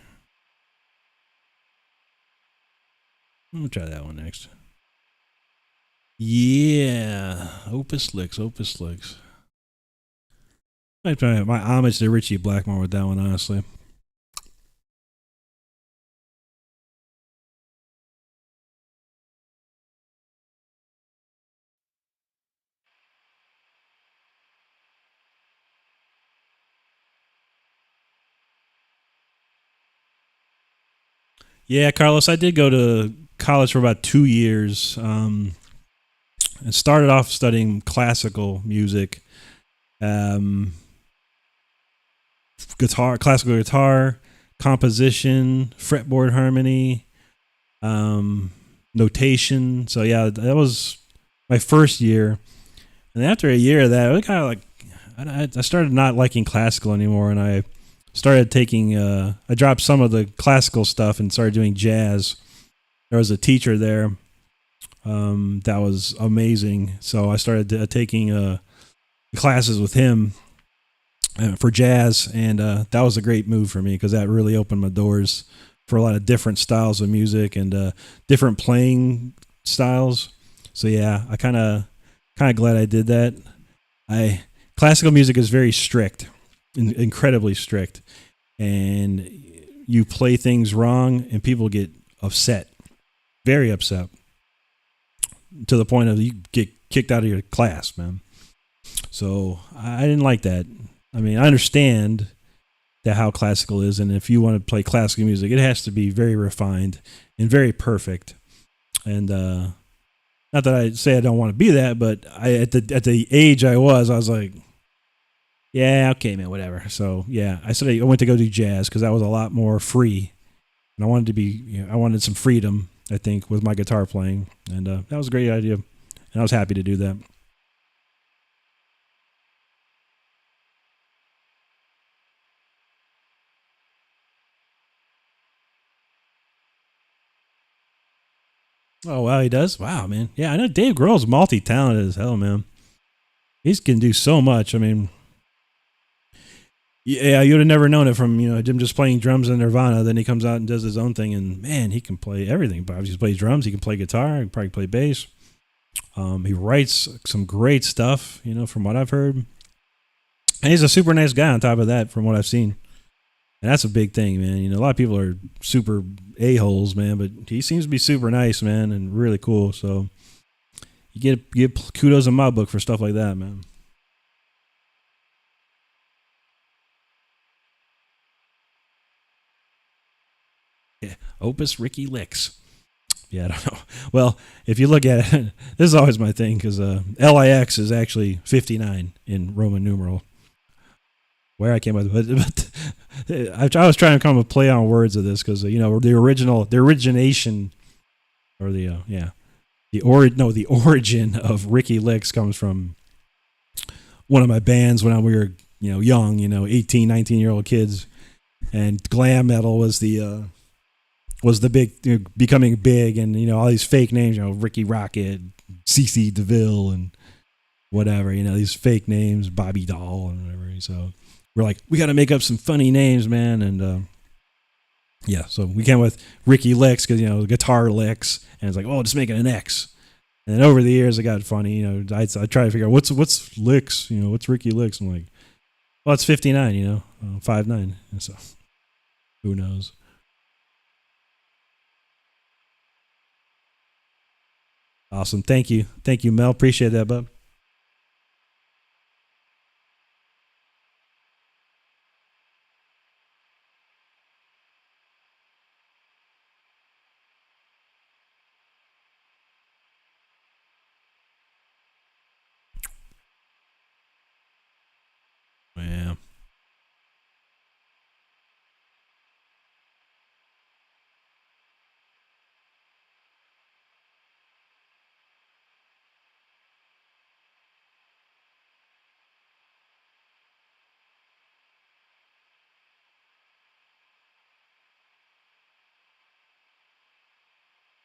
I'm gonna try that one next. Yeah, Opus Licks, Opus Licks. Might try my homage to Richie Blackmore with that one, honestly. Yeah, Carlos, I did go to college for about 2 years. And started off studying classical music, um, classical guitar, composition, fretboard harmony, um, notation. So yeah, that was my first year. And after a year of that, it was kind of like I started not liking classical anymore, and I started taking. I dropped some of the classical stuff and started doing jazz. There was a teacher there that was amazing, so I started taking classes with him for jazz, and that was a great move for me because that really opened my doors for a lot of different styles of music and different playing styles. So yeah, I kind of glad I did that. I Classical music is very strict, incredibly strict, and you play things wrong, and people get upset, very upset, to the point of you get kicked out of your class, man. So I didn't like that. I mean, I understand that how classical is, and if you want to play classical music, it has to be very refined and very perfect. And not that I say I don't want to be that, but at the age I was like, yeah, okay, man, whatever. So yeah, I said I went to go do jazz because that was a lot more free, and I wanted to be, I wanted some freedom. I think with my guitar playing, and that was a great idea, and I was happy to do that. Oh wow, he does. Wow, man. Yeah, I know Dave Grohl's multi-talented as hell, man. He can do so much. I mean, yeah, you would have never known it from him just playing drums in Nirvana. Then he comes out and does his own thing, and man, he can play everything. But he plays drums, he can play guitar, he can probably play bass. He writes some great stuff, from what I've heard, and he's a super nice guy. On top of that, from what I've seen, and that's a big thing, man. A lot of people are super a-holes, man, but he seems to be super nice, man, and really cool. So you get kudos in my book for stuff like that, man. Yeah. Opus Ricky Licks. Yeah, I don't know. Well, if you look at it, this is always my thing because LIX is actually 59 in Roman numeral. Where I came up with it, but I was trying to come up with play on words of this because the origination, or the origin of Ricky Licks comes from one of my bands when we were young, 18, 19-year-old kids, and glam metal was the big, becoming big, and all these fake names, Ricky Rocket, CC DeVille, and whatever, these fake names, Bobby Doll, and whatever. So we're like, we got to make up some funny names, man, and yeah, so we came with Ricky Licks because guitar licks, and it's like, oh, just make it an X. And then over the years, it got funny. I try to figure out what's Licks, what's Ricky Licks. I'm like, well, it's 59, 5'9", and so who knows. Awesome. Thank you. Thank you, Mel. Appreciate that, bub. Yeah.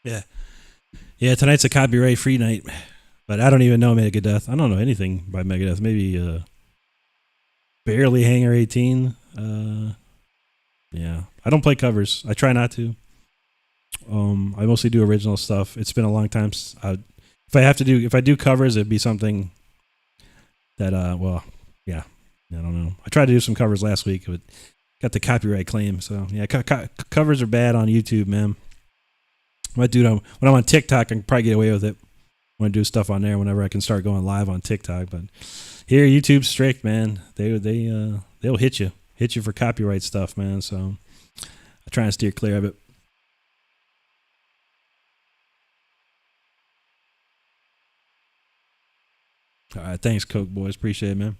Yeah. Yeah. Tonight's a copyright free night, But I don't even know Megadeth. I don't know anything by Megadeth. Maybe barely Hangar 18. Yeah, I don't play covers. I try not to. I mostly do original stuff. It's been a long time since if I do covers, it'd be something that well, yeah, I don't know. I tried to do some covers last week, but got the copyright claim. So yeah, covers are bad on YouTube, man. When I'm on TikTok, I can probably get away with it. I want to do stuff on there whenever I can start going live on TikTok. But here, YouTube's strict, man. They'll hit you for copyright stuff, man. So I try and steer clear of it. All right, thanks, Coke boys. Appreciate it, man.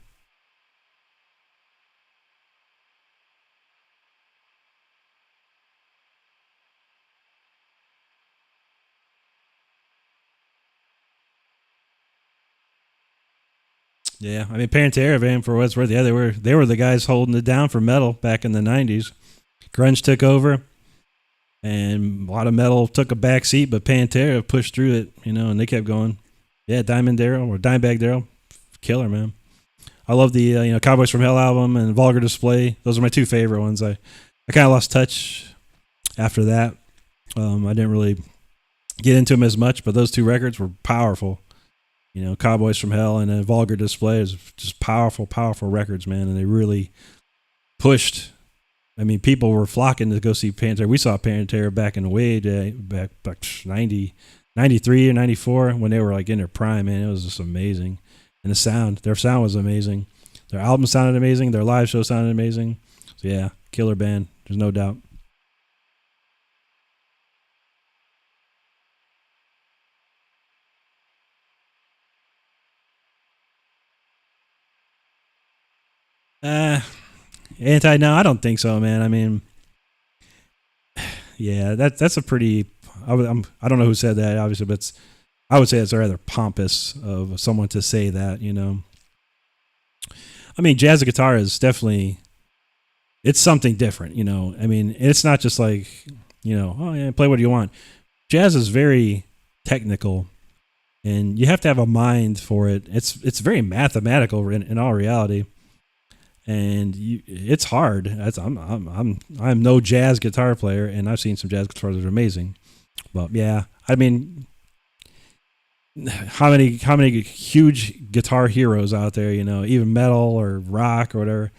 Yeah, I mean Pantera, man, for what's worth, yeah, they were the guys holding it down for metal back in the '90s. Grunge took over, and a lot of metal took a back seat, but Pantera pushed through it, and they kept going. Yeah, Dimebag Darrell, killer, man. I love the Cowboys from Hell album and Vulgar Display. Those are my two favorite ones. I kind of lost touch after that. I didn't really get into them as much, but those two records were powerful. Cowboys from Hell and Vulgar Display is just powerful, powerful records, man. And they really pushed. I mean, people were flocking to go see Pantera. We saw Pantera back in the way back 93 or 94 when they were like in their prime, man. It was just amazing. And their sound was amazing. Their album sounded amazing. Their live show sounded amazing. So yeah, killer band. There's no doubt. No, I don't think so, man. I mean, yeah, that's a pretty. I don't know who said that, obviously, but I would say it's rather pompous of someone to say that. I mean, jazz guitar is definitely it's something different. I mean, it's not just like oh yeah, play what you want. Jazz is very technical, and you have to have a mind for it. It's very mathematical in all reality. And it's hard. I'm no jazz guitar player, and I've seen some jazz guitars that are amazing. But yeah, I mean, how many huge guitar heroes out there? Even metal or rock or whatever,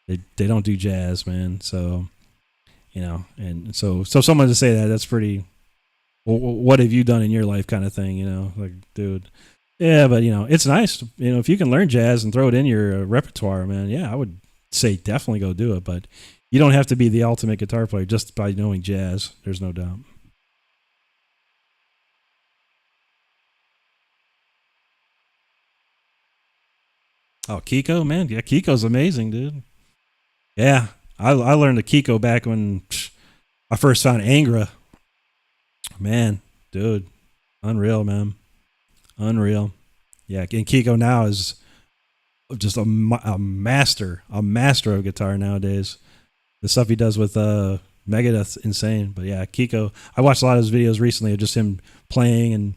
they don't do jazz, man. So and so someone to say that's pretty. Well, what have you done in your life, kind of thing? Like, dude. Yeah, but it's nice. If you can learn jazz and throw it in your repertoire, man. Yeah, I would say definitely go do it. But you don't have to be the ultimate guitar player just by knowing jazz. There's no doubt. Oh, Kiko, man. Yeah, Kiko's amazing, dude. Yeah, I learned the Kiko back when I first found Angra. Man, dude, unreal, man. Unreal. Yeah, and Kiko now is just a master of guitar nowadays. The stuff he does with Megadeth's insane. But yeah, Kiko, I watched a lot of his videos recently of just him playing and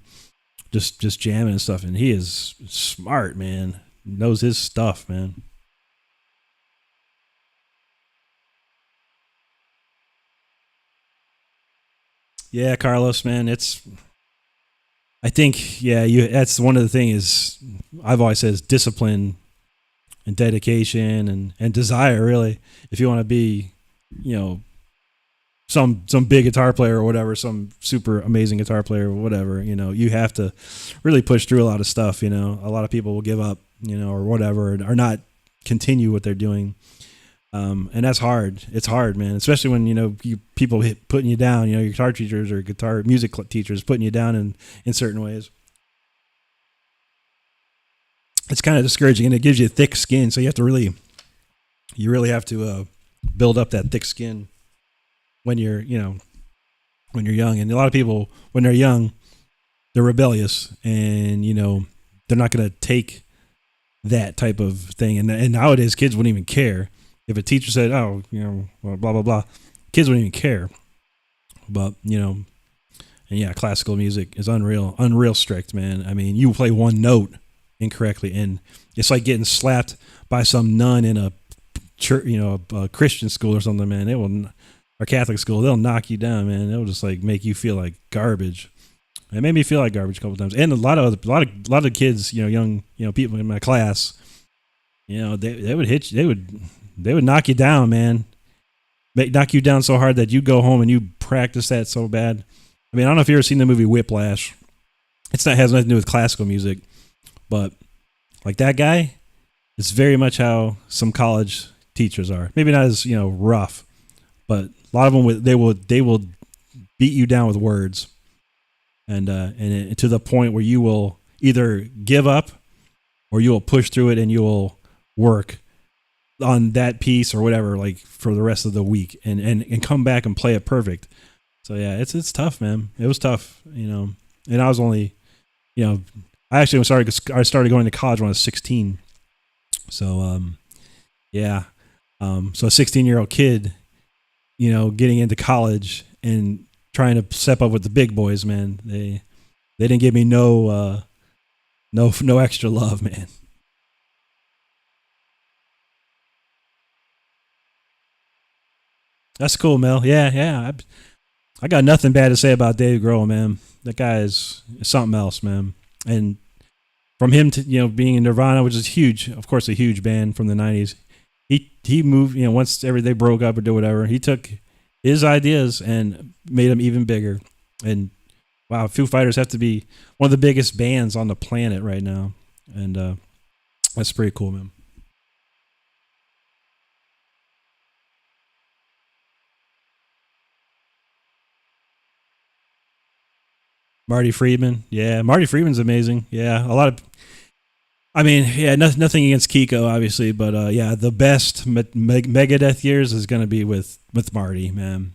just jamming and stuff, and he is smart, man. Knows his stuff, man. Yeah, Carlos, man, I think, yeah, that's one of the things I've always said is discipline and dedication and desire, really. If you want to be, some big guitar player or whatever, some super amazing guitar player or whatever, you have to really push through a lot of stuff. A lot of people will give up, or whatever, or not continue what they're doing. And that's hard. It's hard, man. Especially when people putting you down. Your guitar teachers or guitar music teachers putting you down in certain ways. It's kind of discouraging, and it gives you thick skin. So you really have to build up that thick skin when you're young. And a lot of people, when they're young, they're rebellious, and they're not going to take that type of thing. And nowadays, kids wouldn't even care. If a teacher said, "Oh, blah blah blah," kids wouldn't even care. But And yeah, classical music is unreal strict, man. I mean, you play one note incorrectly, and it's like getting slapped by some nun in a church, a Christian school or something, man. They will, or Catholic school, they'll knock you down, man. They'll just like make you feel like garbage. It made me feel like garbage a couple times, and a lot of kids, young, people in my class, they would hit you, they would knock you down, man. Knock you down so hard that you go home and you practice that so bad. I mean, I don't know if you've ever seen the movie Whiplash. Has nothing to do with classical music, but like that guy, it's very much how some college teachers are. Maybe not as rough, but a lot of them they will beat you down with words, and to the point where you will either give up or you will push through it and you will work on that piece or whatever, like for the rest of the week, and come back and play it perfect. So yeah, it's tough, man. It was tough, and I was only, I actually I started going to college when I was 16. So yeah, so a 16-year-old kid, getting into college and trying to step up with the big boys, man. They didn't give me no extra love, man. That's cool, Mel. Yeah. I got nothing bad to say about Dave Grohl, man. That guy is something else, man. And from him to being in Nirvana, which is huge, of course, a huge band from the '90s. He moved, once they broke up or did whatever, he took his ideas and made them even bigger. And wow, Foo Fighters have to be one of the biggest bands on the planet right now, and that's pretty cool, man. Marty Friedman. Yeah, Marty Friedman's amazing. Yeah, a lot of. I mean, yeah, nothing against Kiko, obviously, but yeah, the best Megadeth years is going to be with Marty, man.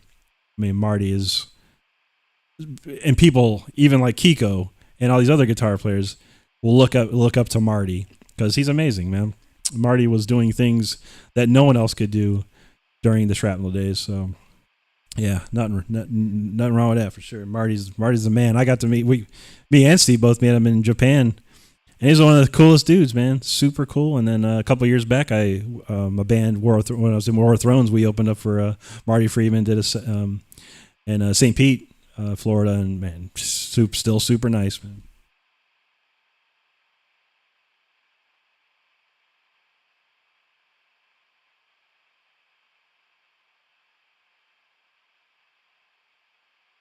I mean, Marty is, and people even like Kiko and all these other guitar players will look up to Marty because he's amazing, man. Marty was doing things that no one else could do during the Shrapnel days, so. Yeah, nothing wrong with that for sure. Marty's the man. I got to me and Steve both met him in Japan, and he's one of the coolest dudes, man. Super cool. And then a couple of years back, a band when I was in War of Thrones, we opened up for Marty Friedman, did in St. Pete, Florida, and man, still super nice, man.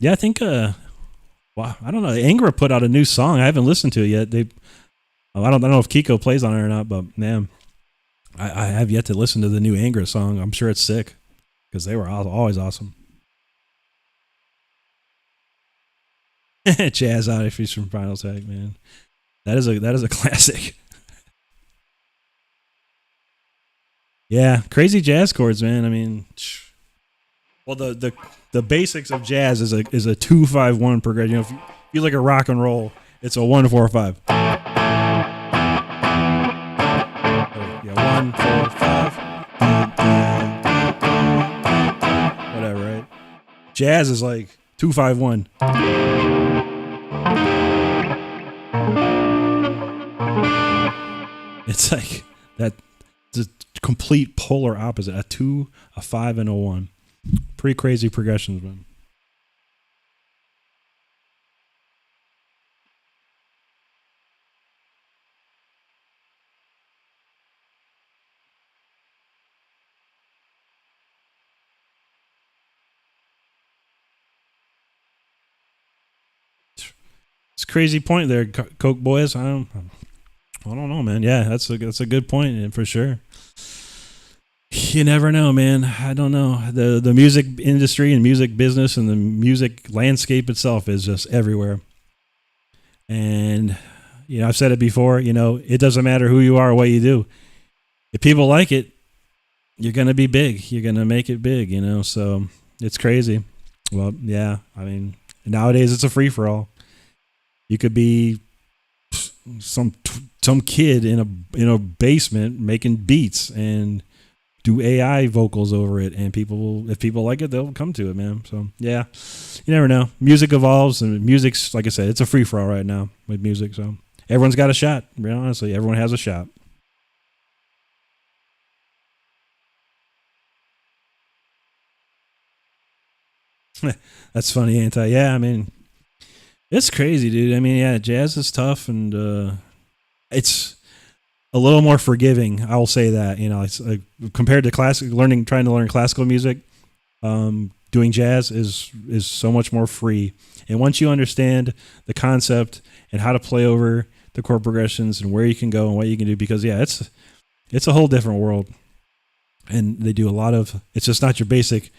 Yeah, I think. Wow, I don't know. Angra put out a new song. I haven't listened to it yet. I don't know if Kiko plays on it or not, but man, I have yet to listen to the new Angra song. I'm sure it's sick because they were always awesome. Jazz out if he's from Final Tag, man. That is a classic. Yeah, crazy jazz chords, man. I mean, well, the basics of jazz is a 2-5-1 progression. If you like a rock and roll, it's a 1-4-5. Yeah, 1-4-5. Whatever, right? Jazz is like 2-5-1. It's like that. The complete polar opposite. A 2, a 5, and a 1. Pretty crazy progressions, man. It's a crazy point there, Coke boys. I don't know, man. Yeah, that's a good point, and for sure. You never know, man. I don't know. The music industry and music business and the music landscape itself is just everywhere. And I've said it before. It doesn't matter who you are or what you do. If people like it, you're gonna be big. You're gonna make it big. So it's crazy. Well, yeah. I mean, nowadays it's a free for all. You could be some kid in a basement making beats and do AI vocals over it, and if people like it, they'll come to it, man. So yeah, you never know. Music evolves, and music's, like I said, it's a free for all right now with music. So everyone's got a shot. Honestly, everyone has a shot. That's funny, ain't I? Yeah, I mean, it's crazy, dude. I mean, yeah, jazz is tough, and it's a little more forgiving. I will say that. It's compared to trying to learn classical music. Doing jazz is so much more free, and once you understand the concept and how to play over the chord progressions and where you can go and what you can do, because yeah, it's a whole different world, and they do a lot of. It's just not your basic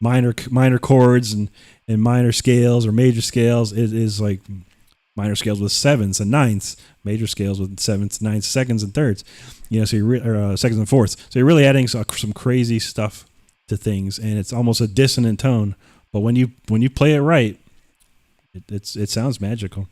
minor chords and minor scales or major scales. It is like minor scales with sevenths and ninths, major scales with sevenths, ninths, seconds, and thirds. So you're seconds and fourths. So you're really adding some crazy stuff to things, and it's almost a dissonant tone. But when you play it right, it sounds magical.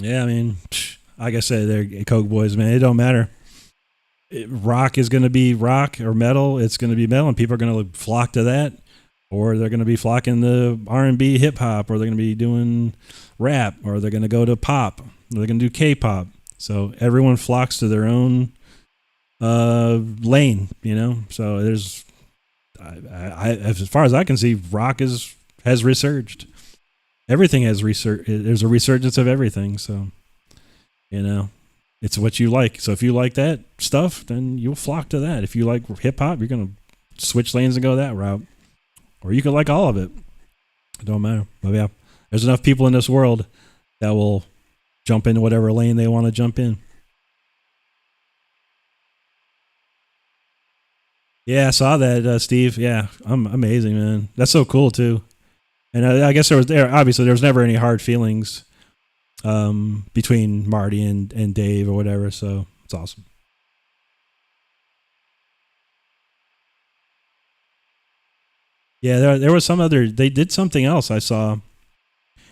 Yeah, I mean, like I said, they're Coke boys, man. It don't matter. Rock is going to be rock, or metal. It's going to be metal, and people are going to flock to that, or they're going to be flocking to R&B, hip hop, or they're going to be doing rap, or they're going to go to pop, or they're going to do K-pop. So everyone flocks to their own lane, So there's, as far as I can see, rock has resurged. Everything has there's a resurgence of everything. So, it's what you like. So if you like that stuff, then you'll flock to that. If you like hip hop, you're going to switch lanes and go that route. Or you could like all of it. It don't matter. But yeah, there's enough people in this world that will jump into whatever lane they want to jump in. Yeah, I saw that, Steve. Yeah, amazing, man. That's so cool too. And I guess obviously there was never any hard feelings between Marty and Dave or whatever. So it's awesome. Yeah, there was they did something else I saw.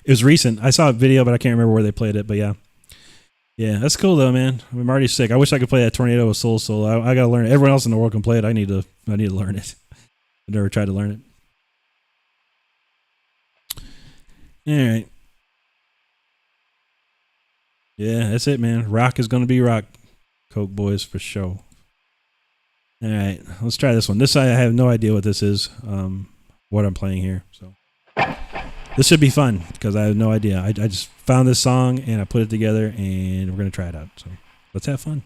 It was recent. I saw a video, but I can't remember where they played it. But yeah. Yeah, that's cool though, man. I mean, Marty's sick. I wish I could play that Tornado with Soul Soul. I got to learn it. Everyone else in the world can play it. I need to learn it. I've never tried to learn it. All right. Yeah, that's it, man. Rock is going to be rock. Coke boys for sure. All right, let's try this one. I have no idea what this is, what I'm playing here. So this should be fun because I have no idea. I just found this song and I put it together and we're going to try it out. So let's have fun.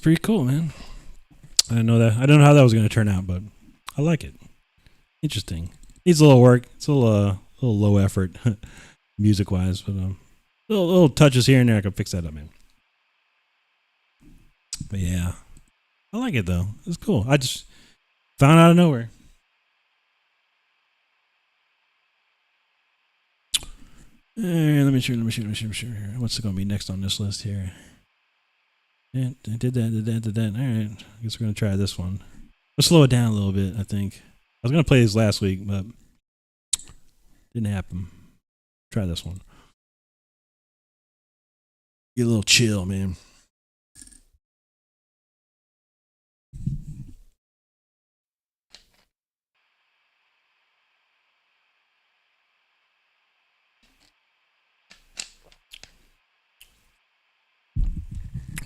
pretty cool, man. I didn't know that. I don't know how that was going to turn out, but I like it. Interesting. Needs a little work. It's a little low effort, music wise, but little touches here and there. I can fix that up, man. But yeah, I like it though. It's cool. I just found out of nowhere. Let me shoot here. What's going to be next on this list here? Yeah, did that. All right. I guess we're going to try this one. Let's slow it down a little bit, I think. I was going to play this last week, but didn't happen. Try this one. Get a little chill, man.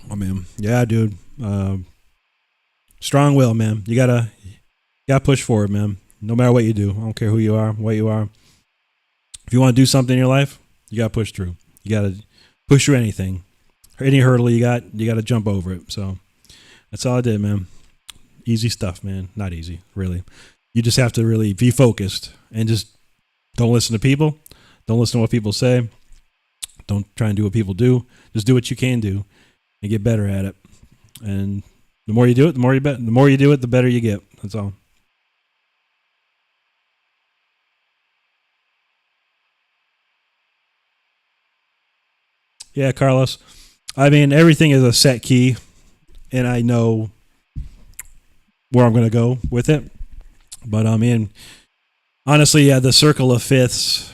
Oh man, yeah, dude. Strong will, man. You gotta push forward, man. No matter what you do, I don't care who you are, what you are. If you want to do something in your life, you gotta push through. You gotta push through anything, any hurdle you gotta jump over it. So that's all I did, man. Easy stuff, man. Not easy, really. You just have to really be focused and just don't listen to people. Don't listen to what people say. Don't try and do what people do. Just do what you can do and get better at it. And the more you do it, the more you do it, the better you get. That's all. Yeah, Carlos. I mean, everything is a set key, and I know where I'm going to go with it. But I mean, honestly, yeah, the circle of fifths,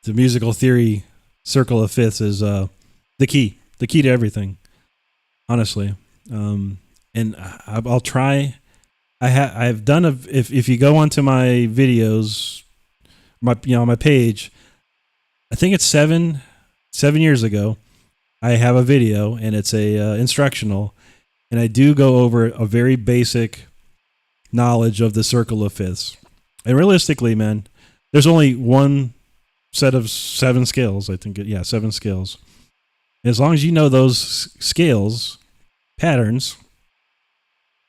the musical theory circle of fifths is the key to everything. Honestly, and I'll try. I've done if you go onto my videos, my page, I think it's 7 years ago. I have a video and it's a instructional, and I do go over a very basic knowledge of the circle of fifths. And realistically, man, there's only one set of 7 scales. I think 7 scales. As long as you know those scales, patterns,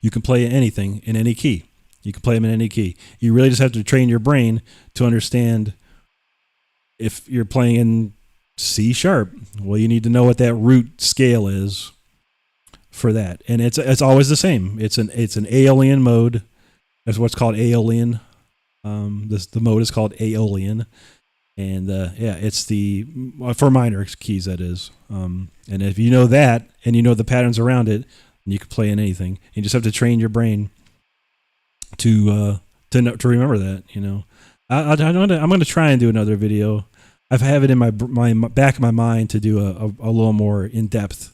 you can play anything in any key. You can play them in any key. You really just have to train your brain to understand if you're playing in C sharp. Well, you need to know what that root scale is for that. And it's always the same. It's an Aeolian mode. That's what's called Aeolian. The mode is called Aeolian. And it's for minor keys, that is. And if you know that and you know the patterns around it, you can play in anything. You just have to train your brain to remember that. You know, I'm going to try and do another video. I have it in my back of my mind to do a little more in depth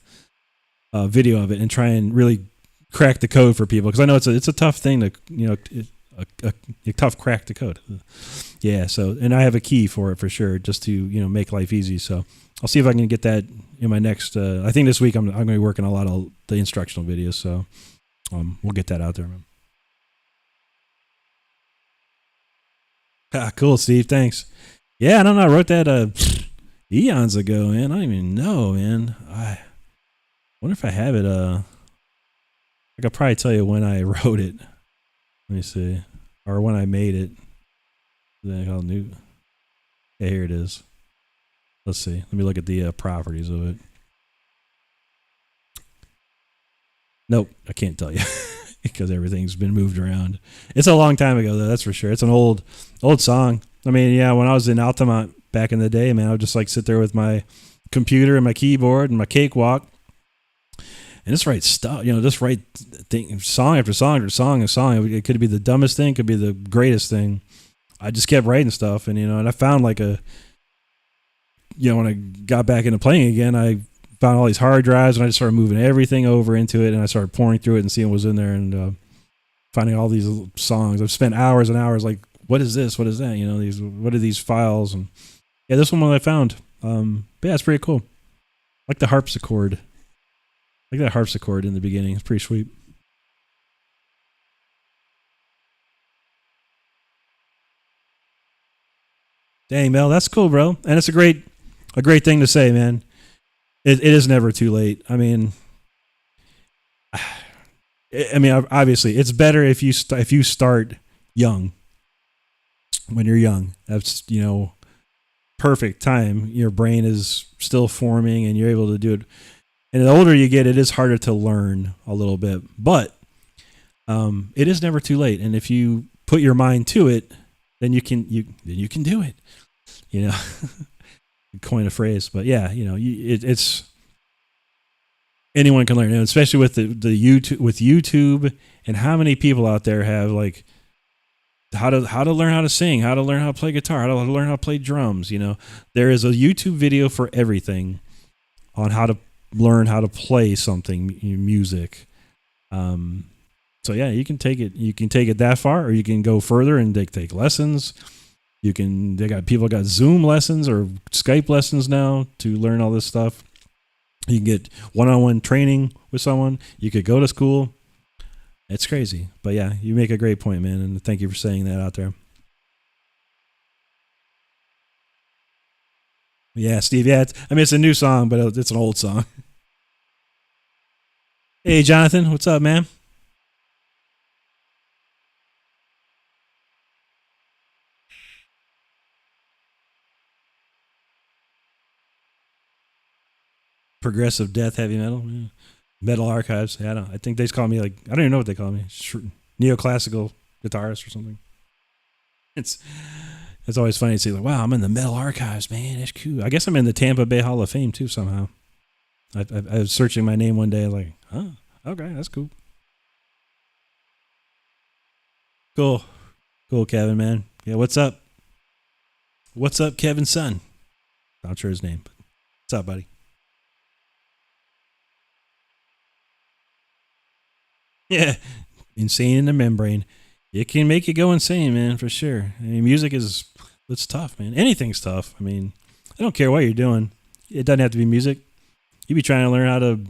video of it and try and really crack the code for people, because I know it's a tough thing to a tough crack to code. Yeah, so, and I have a key for it for sure, just to make life easy. So I'll see if I can get that in my next. I think this week I'm going to be working a lot of the instructional videos, so we'll get that out there, man. Cool, Steve. Thanks. Yeah, I don't know. I wrote that eons ago, man. I don't even know, man. I wonder if I have it. I could probably tell you when I wrote it. Let me see, or when I made it. Then I'll new. Yeah, here it is. Let's see. Let me look at the properties of it. Nope, I can't tell you because everything's been moved around. It's a long time ago, though. That's for sure. It's an old song. I mean, yeah, when I was in Altamont back in the day, man, I would just sit there with my computer and my keyboard and my cakewalk, and just write stuff. Just write song after song after song and song. It could be the dumbest thing, could be the greatest thing. I just kept writing stuff, and and I found when I got back into playing again, I found all these hard drives, and I just started moving everything over into it, and I started pouring through it and seeing what was in there, and finding all these songs. I've spent hours and hours what is this? What is that? What are these files? And yeah, this one I found. But yeah, it's pretty cool. I like the harpsichord. I like that harpsichord in the beginning. It's pretty sweet. Dang, Mel, that's cool, bro. And it's a great thing to say, man. It is never too late. I mean, I mean, obviously, it's better if if you start young. When you're young, that's perfect time. Your brain is still forming, and you're able to do it. And the older you get, it is harder to learn a little bit, but it is never too late. And if you put your mind to it, then you can do it. You know, coin a phrase, but yeah, it's anyone can learn, and especially with the YouTube and how many people out there have like how to learn how to sing, how to learn how to play guitar, how to learn how to play drums. There is a YouTube video for everything on how to learn how to play something, music. So yeah, you can take it that far, or you can go further and take lessons. People got Zoom lessons or Skype lessons now to learn all this stuff. You can get one-on-one training with someone. You could go to school. It's crazy. But yeah, you make a great point, man. And thank you for saying that out there. Yeah, Steve. Yeah, it's a new song, but it's an old song. Hey, Jonathan. What's up, man? Progressive death heavy metal. Yeah. Metal archives. Yeah, I think they just call me like, I don't even know what they call me. Neoclassical guitarist or something. It's always funny to see like, wow, I'm in the metal archives, man. That's cool. I guess I'm in the Tampa Bay Hall of Fame too somehow. I was searching my name one day, like, oh, okay, that's cool. Cool, Kevin, man. Yeah, what's up? What's up, Kevin's son? Not sure his name, but what's up, buddy? Yeah, insane in the membrane. It can make you go insane, man, for sure. I mean, it's tough, man. Anything's tough. I mean, I don't care what you're doing. It doesn't have to be music. You be trying to learn how to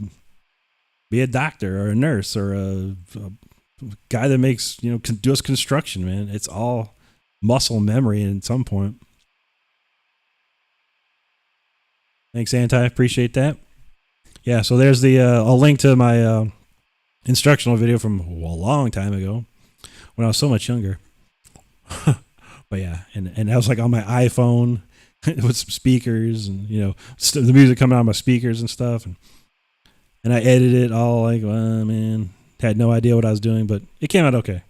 be a doctor or a nurse or a guy that makes, does construction, man. It's all muscle memory at some point. Thanks, Anti. Appreciate that. Yeah, so there's a link to my instructional video from a long time ago when I was so much younger. But yeah, and that was like on my iPhone with some speakers and the music coming out of my speakers and stuff, and I edited it all like, well, man, had no idea what I was doing, but it came out okay.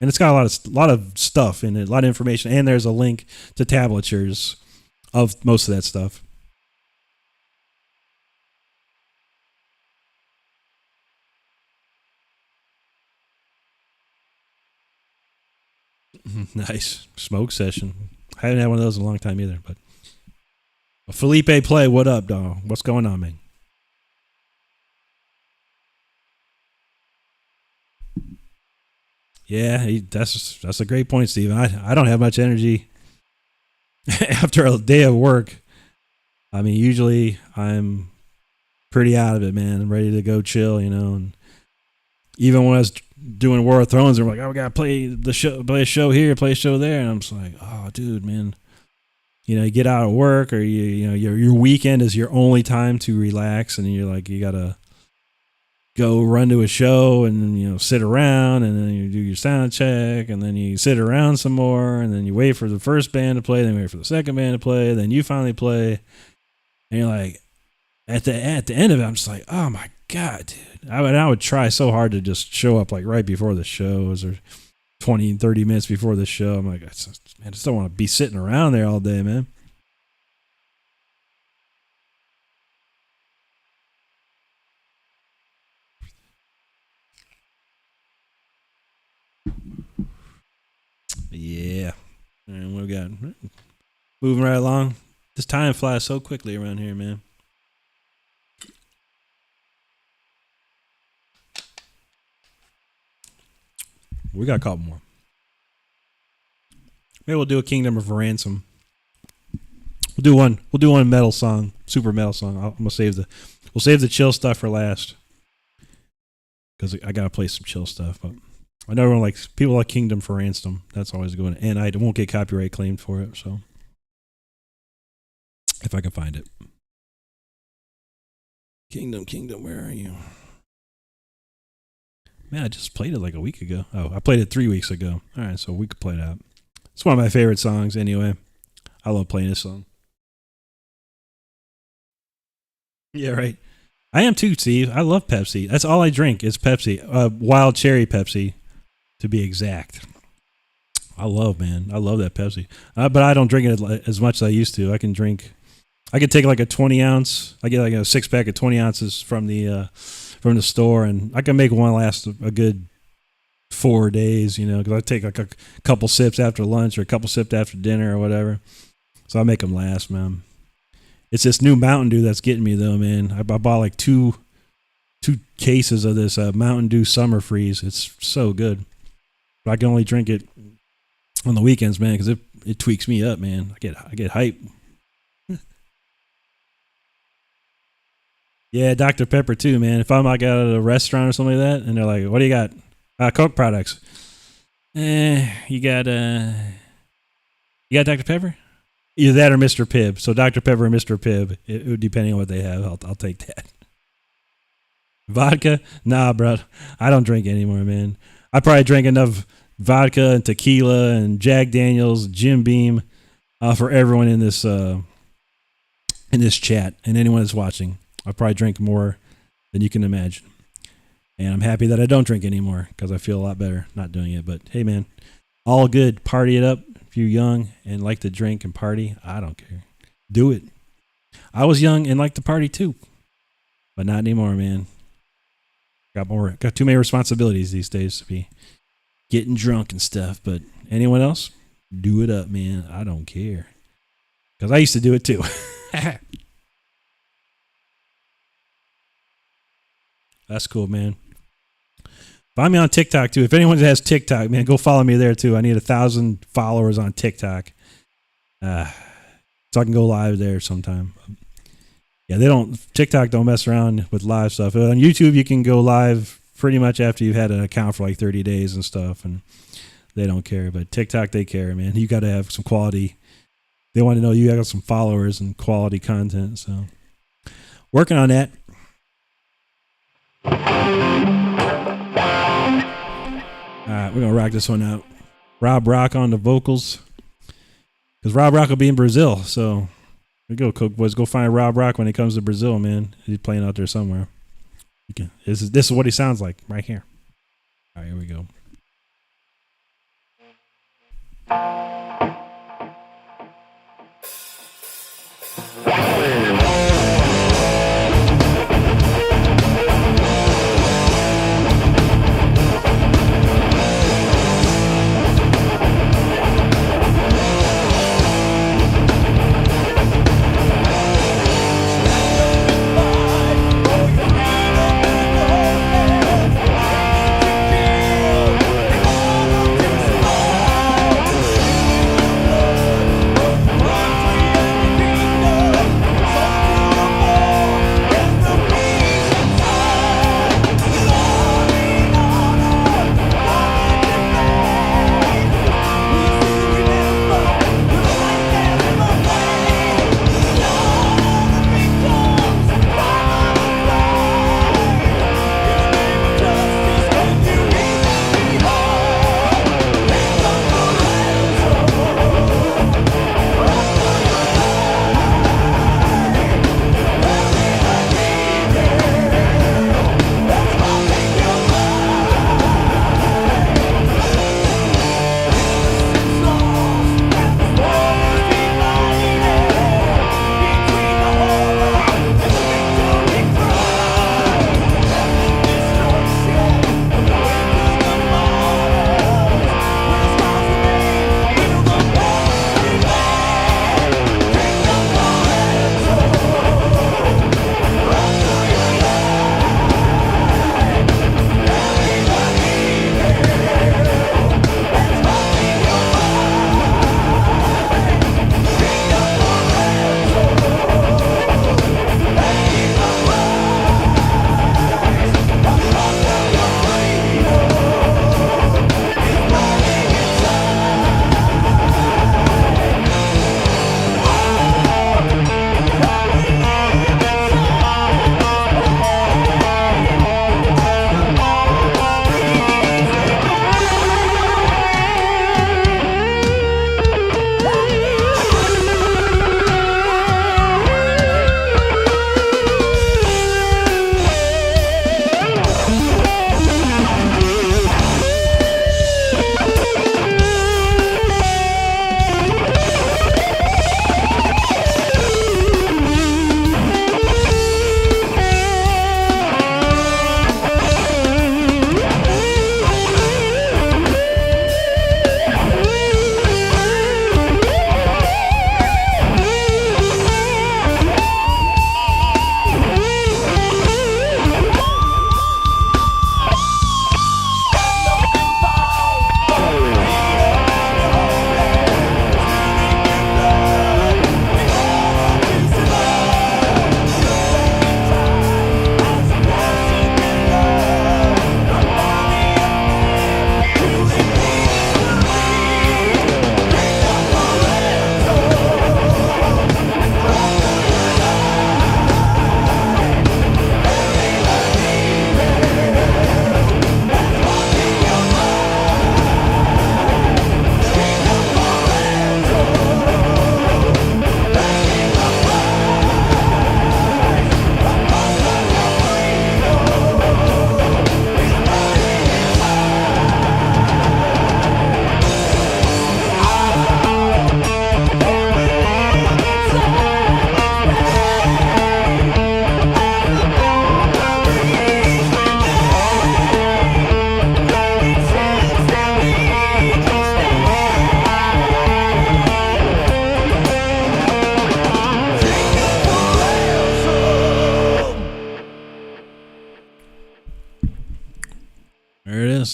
And it's got a lot of stuff in it, a lot of information, and there's a link to tablatures of most of that stuff. Nice smoke session. I haven't had one of those in a long time either. But Felipe Play, what up, dog? What's going on, man? Yeah, that's a great point, Steven. I don't have much energy after a day of work. I mean, usually I'm pretty out of it, man. I'm ready to go chill, and even when I was doing War of Thrones, they're like, "Oh, we gotta play play a show here, play a show there," and I'm just like, "Oh, dude, man." You get out of work, or your weekend is your only time to relax, and you're like, you gotta go run to a show, and then sit around, and then you do your sound check, and then you sit around some more, and then you wait for the first band to play, then you wait for the second band to play, then you finally play, and you're like, at the end of it, I'm just like, oh my god, dude. I would try so hard to just show up like right before the shows or 20, 30 minutes before the show. I'm like, I just don't want to be sitting around there all day, man. Yeah. And what we got? Moving right along. This time flies so quickly around here, man. We got a couple more. Maybe we'll do a Kingdom of Ransom. We'll do one. We'll do one metal song, super metal song. We'll save the chill stuff for last because I gotta play some chill stuff. But I know everyone likes people like Kingdom for Ransom. That's always a good one, and I won't get copyright claimed for it. So if I can find it, Kingdom, where are you? Man, I just played it like a week ago. Oh, I played it 3 weeks ago. All right, so we could play it out. It's one of my favorite songs anyway. I love playing this song. Yeah, right. I am too, Steve. I love Pepsi. That's all I drink is Pepsi. Wild cherry Pepsi, to be exact. I love that Pepsi. But I don't drink it as much as I used to. I could take like a 20 ounce. I get like a 6-pack of 20 ounces from the store, and I can make one last a good 4 days, because I take like a couple sips after lunch or a couple sips after dinner or whatever. So I make them last, man. It's this new Mountain Dew that's getting me though, man. I bought like two cases of this Mountain Dew Summer Freeze. It's so good. But I can only drink it on the weekends, man, because it tweaks me up, man. I get hype. Yeah, Dr. Pepper too, man. If I'm like out at a restaurant or something like that, and they're like, "What do you got?" Coke products. You got Dr. Pepper? Either that or Mr. Pibb. So Dr. Pepper or Mr. Pibb, depending on what they have, I'll take that. Vodka? Nah, bro. I don't drink anymore, man. I probably drank enough vodka and tequila and Jack Daniels, Jim Beam, for everyone in this chat and anyone that's watching. I probably drink more than you can imagine. And I'm happy that I don't drink anymore because I feel a lot better not doing it. But hey, man, all good. Party it up. If you're young and like to drink and party, I don't care. Do it. I was young and liked to party too, but not anymore, man. Got too many responsibilities these days to be getting drunk and stuff. But anyone else, do it up, man. I don't care because I used to do it too. That's cool, man. Find me on TikTok too. If anyone has TikTok, man, go follow me there too. I need 1,000 followers on TikTok, so I can go live there sometime. Yeah, TikTok don't mess around with live stuff. On YouTube, you can go live pretty much after you've had an account for like 30 days and stuff, and they don't care. But TikTok, they care, man. You got to have some quality. They want to know you got some followers and quality content. So, working on that. All right, we're going to rock this one out. Rob Rock on the vocals. Because Rob Rock will be in Brazil. So, here we go, Coke Boys. Go find Rob Rock when he comes to Brazil, man. He's playing out there somewhere. This is what he sounds like right here. All right, here we go. Oh,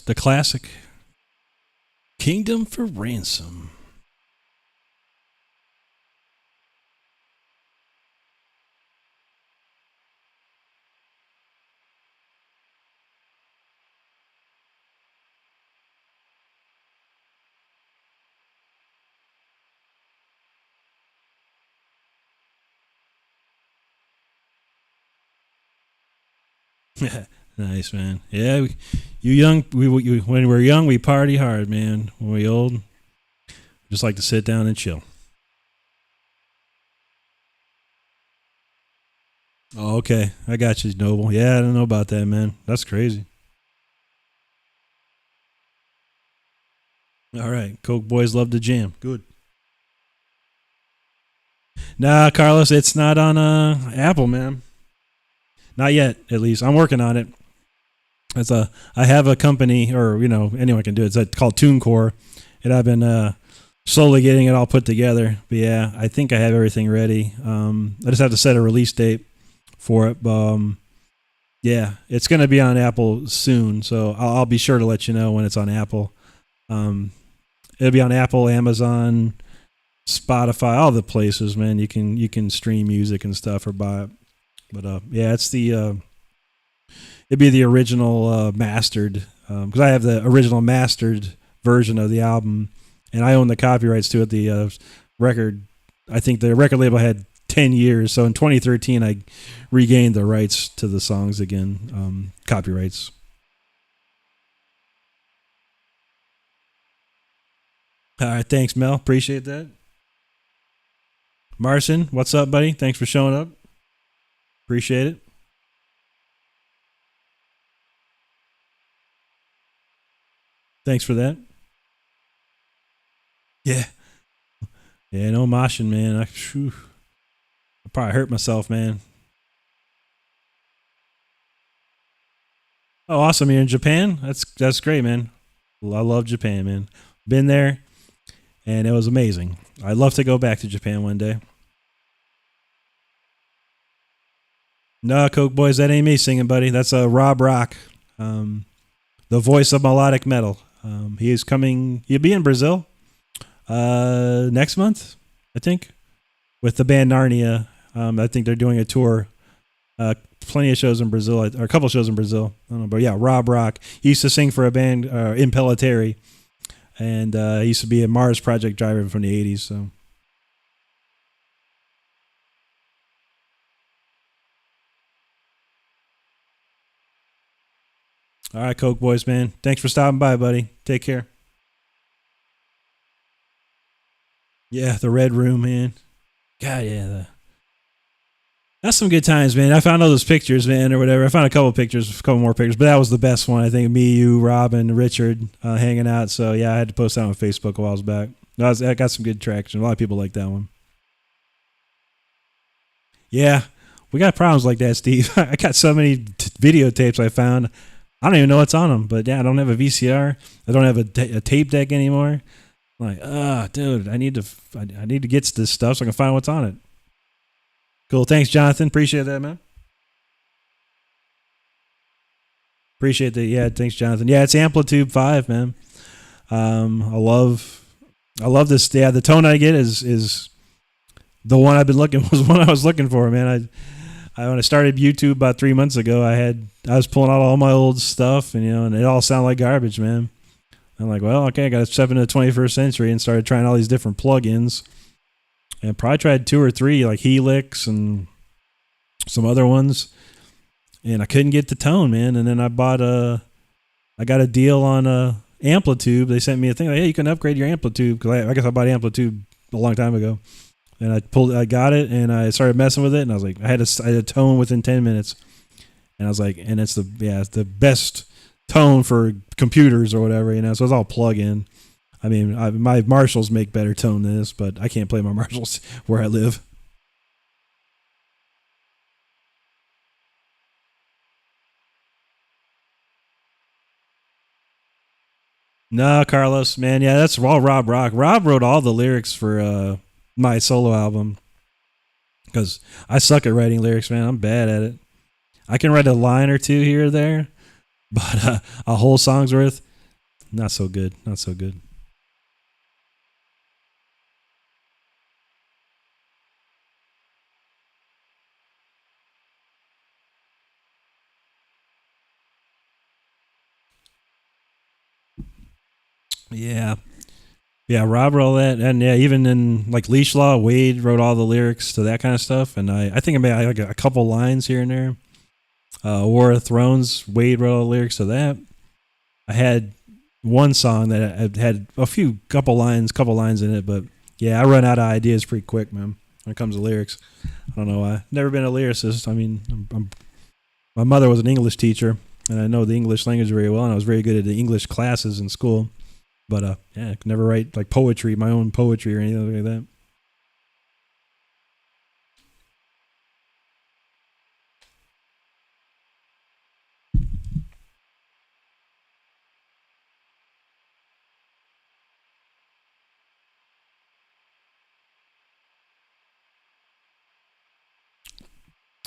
the classic Kingdom for Ransom. Nice, man. Yeah, you young. When we're young, we party hard, man. When we old, we just like to sit down and chill. Oh, okay, I got you, Noble. Yeah, I don't know about that, man. That's crazy. All right, Coke boys love to jam. Good. Nah, Carlos, it's not on Apple, man. Not yet, at least. I'm working on it. I have a company, or anyone can do it. It's called TuneCore, and I've been slowly getting it all put together. But yeah, I think I have everything ready. I just have to set a release date for it. Yeah, it's going to be on Apple soon, so I'll be sure to let you know when it's on Apple. It'll be on Apple, Amazon, Spotify, all the places, man. You can stream music and stuff or buy it. But yeah, it's it'd be the original mastered, because I have the original mastered version of the album, and I own the copyrights to it. The record, I think the record label had 10 years, so in 2013 I regained the rights to the songs again, copyrights. All right, thanks, Mel. Appreciate that. Marcin, what's up, buddy? Thanks for showing up. Appreciate it. Thanks for that. Yeah. Yeah, no moshing, man. I probably hurt myself, man. Oh, awesome. You're in Japan? That's great, man. I love Japan, man. Been there, and it was amazing. I'd love to go back to Japan one day. No, Coke Boys, that ain't me singing, buddy. That's Rob Rock, the voice of melodic metal. He is coming. He'll be in Brazil next month, I think, with the band Narnia. I think they're doing a tour. Plenty of shows in Brazil, or a couple shows in Brazil. I don't know, but yeah, Rob Rock. He used to sing for a band, Impellitteri, and he used to be a Mars Project driver from the 80s. So. All right, Coke Boys, man. Thanks for stopping by, buddy. Take care. Yeah, the Red Room, man. God, yeah. That's some good times, man. I found all those pictures, man, or whatever. I found a couple more pictures, but that was the best one. I think me, you, Rob, and Richard hanging out. So, yeah, I had to post that on Facebook a while back. I got some good traction. A lot of people like that one. Yeah, we got problems like that, Steve. I got so many videotapes I found. I don't even know what's on them, but yeah, I don't have a VCR. I don't have a tape deck anymore. I'm like, dude, I need to get to this stuff so I can find what's on it. Cool. Thanks, Jonathan. Appreciate that, man. Appreciate that. Yeah, thanks, Jonathan. Yeah, it's Amplitude 5, man. I love this. Yeah, the tone I get is the one I've been was one I was looking for, man. When I started YouTube about 3 months ago, I was pulling out all my old stuff, and it all sounded like garbage, man. I'm like, well, okay, I got to step into the 21st century and started trying all these different plugins, and probably tried 2 or 3 like Helix and some other ones, and I couldn't get the tone, man. And then I got a deal on Amplitude. They sent me a thing like, hey, you can upgrade your Amplitude, because I guess I bought Amplitude a long time ago. And I got it, and I started messing with it, and I was like, I had a tone within 10 minutes, and I was like, and it's the best tone for computers or whatever, so it's all plug-in. I mean, my Marshalls make better tone than this, but I can't play my Marshalls where I live. No, Carlos, man, yeah, that's all Rob Rock. Rob wrote all the lyrics for my solo album, because I suck at writing lyrics, man. I'm bad at it. I can write a line or two here or there, but a whole song's worth, not so good. Not so good. Yeah. Yeah, Rob wrote all that, and yeah, even in like Leash Law, Wade wrote all the lyrics to that kind of stuff, and I think I made like a couple lines here and there. War of Thrones, Wade wrote all the lyrics to that. I had one song that had a couple lines in it, but yeah, I run out of ideas pretty quick, man. When it comes to lyrics, I don't know why. Never been a lyricist. I mean, my mother was an English teacher, and I know the English language very well, and I was very good at the English classes in school. But yeah, I could never write like poetry, my own poetry or anything like that.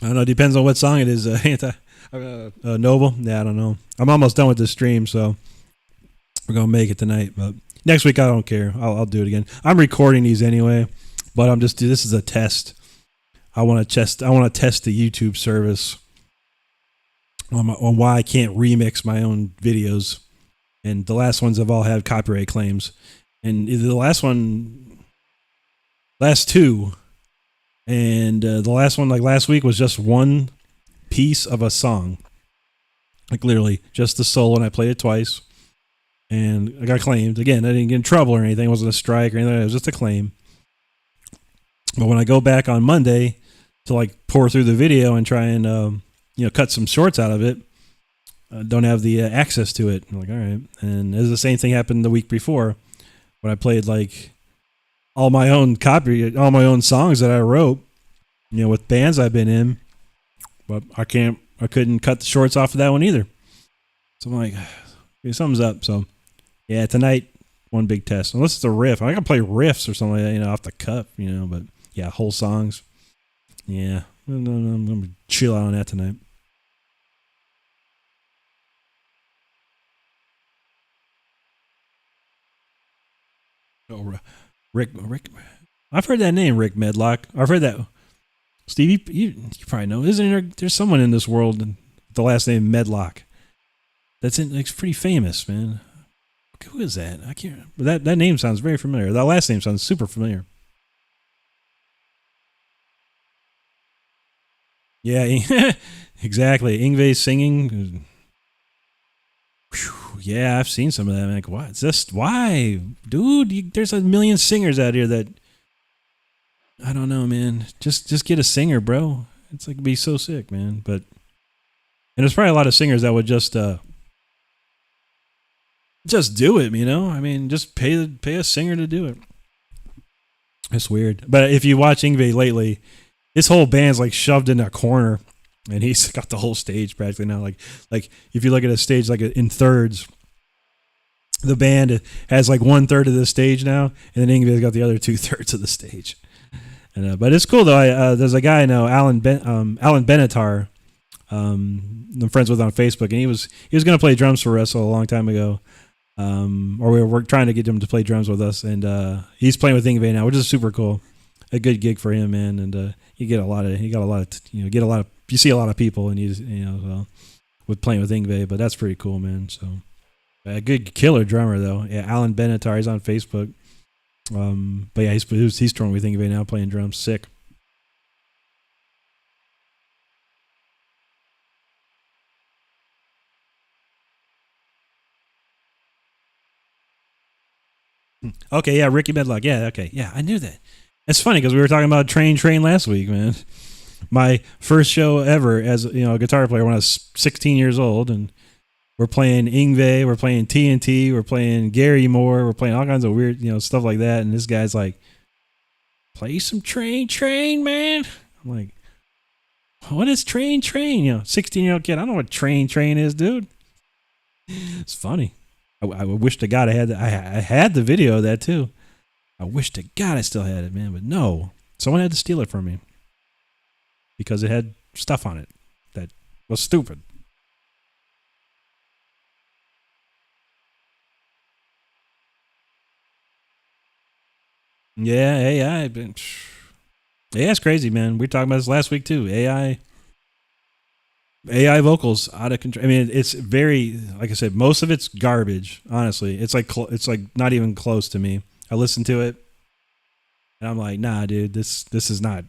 I don't know. It depends on what song it is. Noble. Yeah, I don't know. I'm almost done with this stream, so we're gonna make it tonight. But next week, I don't care. I'll do it again. I'm recording these anyway, but I'm just. This is a test. I want to test. I want to test the YouTube service on why I can't remix my own videos. And the last ones have all had copyright claims. And the last two, and the last one, like last week, was just one piece of a song. Like literally just the solo, and I played it twice. And I got claimed. Again, I didn't get in trouble or anything. It wasn't a strike or anything. It was just a claim. But when I go back on Monday to like pour through the video and try and cut some shorts out of it, don't have the access to it. I'm like, all right. And the same thing happened the week before when I played like all my own songs that I wrote, with bands I've been in. But I couldn't cut the shorts off of that one either. So I'm like, okay, something's up. So yeah, tonight, one big test. Unless it's a riff. I can play riffs or something like that, off the cuff, but yeah, whole songs. Yeah. I'm going to chill out on that tonight. Oh, Rick. I've heard that name, Rick Medlock. I've heard that. Stevie, you probably know. There's someone in this world, the last name Medlock. It's pretty famous, man. Who is that? I can't. But that name sounds very familiar. That last name sounds super familiar. Yeah, exactly. Yngwie singing. Whew, yeah, I've seen some of that. I'm like, what? Why, dude? There's a million singers out here that I don't know, man. Just get a singer, bro. It's like it'd be so sick, man. And there's probably a lot of singers that would just do it, I mean, just pay a singer to do it. It's weird. But if you watch Yngwie lately, his whole band's like shoved in a corner, and he's got the whole stage practically now. Like if you look at a stage like in thirds, the band has like 1/3 of the stage now, and then Yngwie's got the other 2/3 of the stage. And but it's cool though. There's a guy I know, Alan Benatar. I'm friends with on Facebook, and he was going to play drums for us a long time ago. Or we were trying to get him to play drums with us, and he's playing with Yngwie now, which is super cool. A good gig for him, man. And you see a lot of people, and he's with playing with Yngwie, but that's pretty cool, man. So a good killer drummer though. Yeah, Alan Benatar, he's on Facebook. But yeah, he's touring with Yngwie now, playing drums. Sick. Okay, yeah, Ricky Medlock. Yeah, okay, yeah, I knew that. It's funny because we were talking about Train last week, man. My first show ever as a guitar player when I was 16 years old, and we're playing Yngwie, we're playing TNT, we're playing Gary Moore, we're playing all kinds of weird stuff like that. And this guy's like, "Play some Train, man." I'm like, "What is Train?" 16-year-old kid. I don't know what Train is, dude. It's funny. I wish to God I had the video of that too. I wish to God I still had it, man. But no, someone had to steal it from me because it had stuff on it that was stupid. Yeah, AI. AI's crazy, man. We were talking about this last week too. AI vocals out of control. I mean, it's very, like I said, most of it's garbage. Honestly, it's like it's like not even close to me. I listen to it and I'm like, nah, dude, this is not.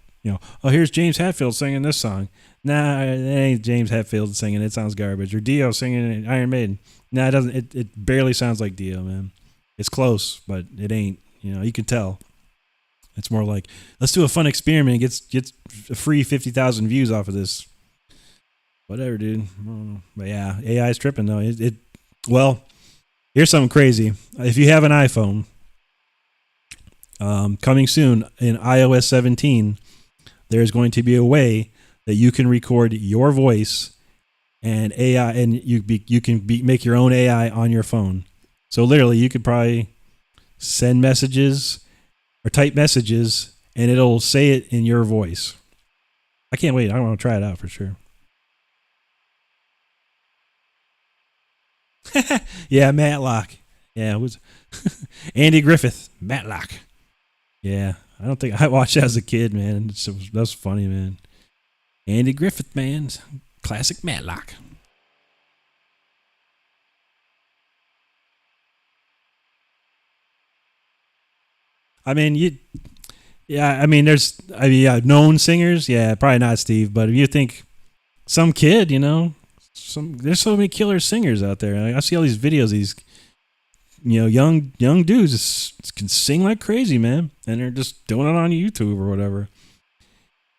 Oh, here's James Hetfield singing this song. Nah, it ain't James Hetfield singing. It sounds garbage. Or Dio singing Iron Maiden. Nah, it doesn't. It barely sounds like Dio, man. It's close, but it ain't. You can tell. It's more like, let's do a fun experiment. Gets a free 50,000 views off of this. Whatever, dude. I don't know. But yeah, AI is tripping though. Well, here's something crazy. If you have an iPhone, coming soon in iOS 17, there's going to be a way that you can record your voice and AI, and you can make your own AI on your phone. So literally, you could probably send messages or type messages, and it'll say it in your voice. I can't wait. I want to try it out for sure. Yeah, Matlock. Yeah, it was Andy Griffith. Matlock. Yeah, I don't think I watched that as a kid, man. That's funny, man. Andy Griffith, man. Classic Matlock. I mean, yeah. I mean, yeah, known singers. Yeah, probably not Steve, but if you think some kid, there's so many killer singers out there. I see all these videos. These young dudes can sing like crazy, man, and they're just doing it on YouTube or whatever.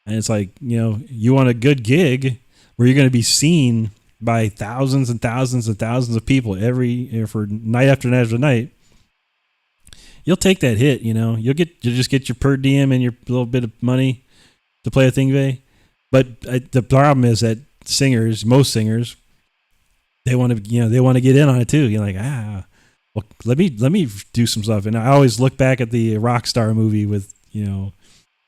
And it's like, you want a good gig where you're going to be seen by thousands and thousands and thousands of people for night after night after night. You'll take that hit, you'll just get your per diem and your little bit of money to play a thing, but the problem is that most singers, they want to get in on it too. You're like, well, let me do some stuff. And I always look back at the Rockstar movie with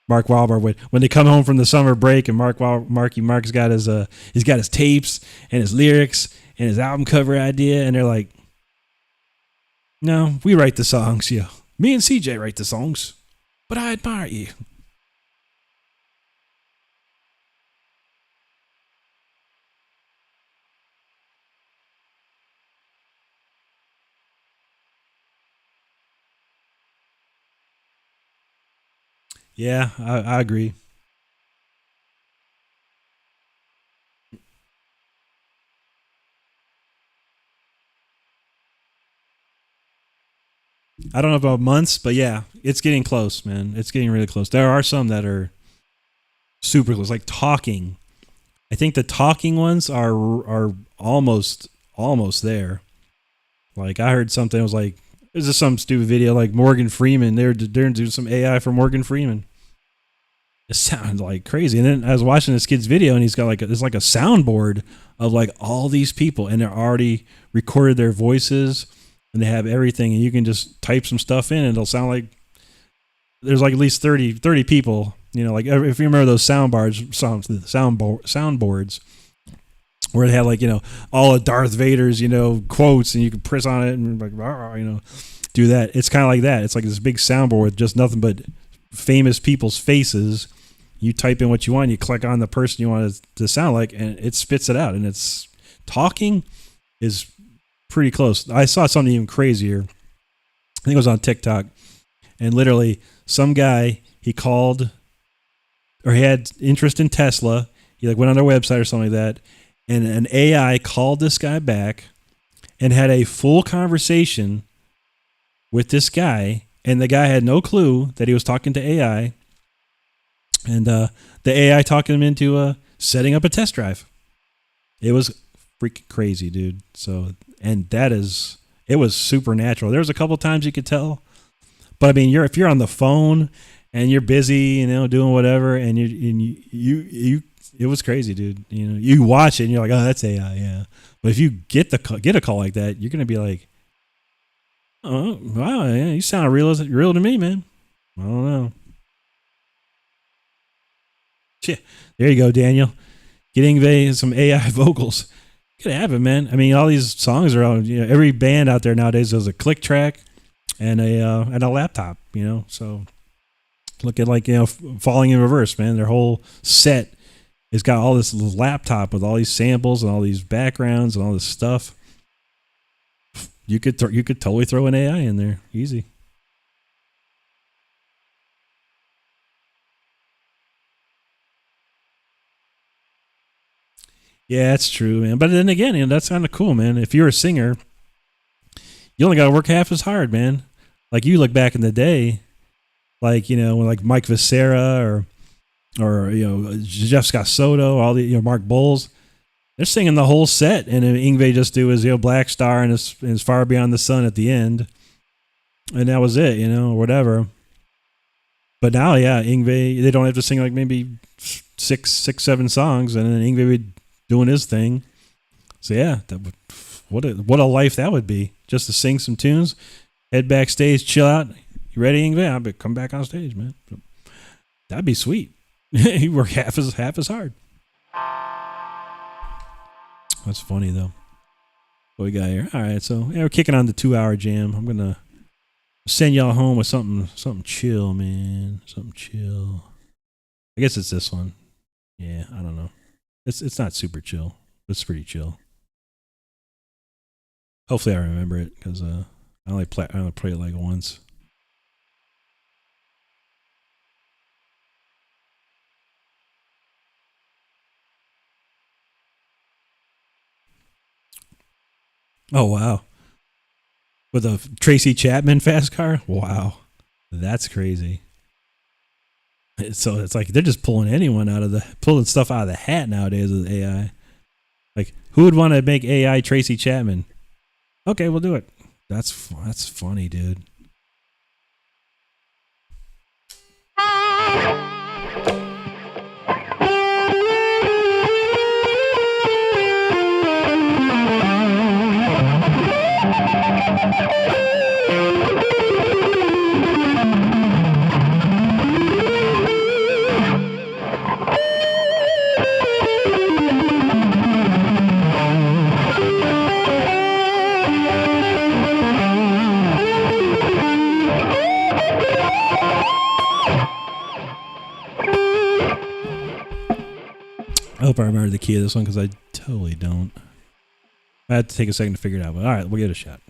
Mark Wahlberg when they come home from the summer break and Mark's got his tapes and his lyrics and his album cover idea, and they're like, no, we write the songs, me and CJ write the songs, but I admire you. Yeah, I agree. I don't know about months, but yeah, it's getting close, man. It's getting really close. There are some that are super close, like talking. I think the talking ones are almost there. Like I heard something. It was like, this is some stupid video like Morgan Freeman. They're doing some AI for Morgan Freeman. It sounded like crazy. And then I was watching this kid's video, and he's got there's like a soundboard of like all these people, and they're already recorded their voices, and they have everything, and you can just type some stuff in, and it'll sound like there's like at least 30 people. Like if you remember those soundboards where it had like all of Darth Vader's quotes, and you could press on it and like do that. It's kind of like that. It's like this big soundboard with just nothing but famous people's faces. You type in what you want, you click on the person you want it to sound like, and it spits it out. And it's talking is pretty close. I saw something even crazier. I think it was on TikTok, and literally some guy, he called, or he had interest in Tesla. He went on their website or something like that, and an AI called this guy back and had a full conversation with this guy, and the guy had no clue that he was talking to AI. And the AI talking him into setting up a test drive. It was freaking crazy, dude. So, and it was supernatural. There was a couple times you could tell, but I mean, if you're on the phone and you're busy, doing whatever, and you it was crazy, dude. You watch it and you're like, oh, that's AI, yeah. But if you get a call like that, you're gonna be like, oh wow, yeah, you sound real to me, man. I don't know. Yeah, there you go, Daniel. Getting some AI vocals. Could have it, man. I mean, all these songs are on. Every band out there nowadays has a click track and a laptop. So Look at Falling in Reverse, man. Their whole set has got all this laptop with all these samples and all these backgrounds and all this stuff. You could totally throw an AI in there, easy. Yeah, that's true, man. But then again, that's kind of cool, man. If you're a singer, you only got to work half as hard, man. Like you look back in the day, like like Mike Vicera or Jeff Scott Soto, all the Mark Bowles, they're singing the whole set, and Yngwie just do his Black Star and his Far Beyond the Sun at the end, and that was it, or whatever. But now, yeah, Yngwie, they don't have to sing like maybe six, 7 songs, and then Yngwie would doing his thing. So yeah, what a life that would be, just to sing some tunes, head backstage, chill out. You ready, Yngwie? I'll come back on stage, man. That'd be sweet. You work half as hard. That's funny though. What we got here? All right, so we're kicking on the 2-hour jam. I'm gonna send y'all home with something chill, man. Something chill. I guess it's this one. Yeah, I don't know. It's not super chill. It's pretty chill. Hopefully I remember it because I only play it like once. Oh wow. With a Tracy Chapman fast car? Wow. That's crazy. So it's like they're just pulling stuff out of the hat nowadays with AI. Like, who would want to make AI Tracy Chapman? Okay, we'll do it. That's funny, dude. I hope I remember the key of this one because I totally don't. I had to take a second to figure it out, but all right, we'll give it a shot.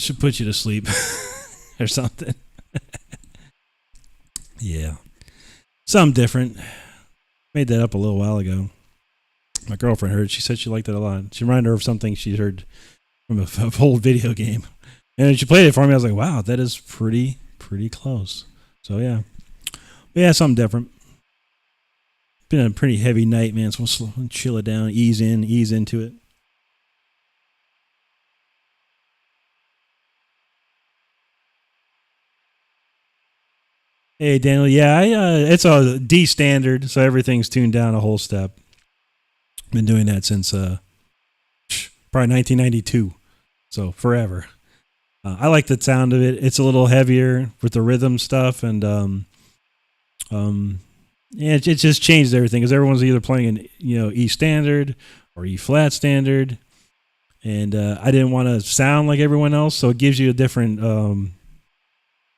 should put you to sleep or something. Yeah. Something different. Made that up a little while ago. My girlfriend heard it. She said she liked it a lot. She reminded her of something she heard from a old video game. And she played it for me. I was like, wow, that is pretty close. So, yeah. But yeah, something different. Been a pretty heavy night, man. So we'll chill it down, ease into it. Hey, Daniel. Yeah, it's a D standard, so everything's tuned down a whole step. Been doing that since probably 1992, so forever. I like the sound of it. It's a little heavier with the rhythm stuff, and yeah, it just changed everything because everyone's either playing in E standard or E flat standard, and I didn't want to sound like everyone else, so it gives you a different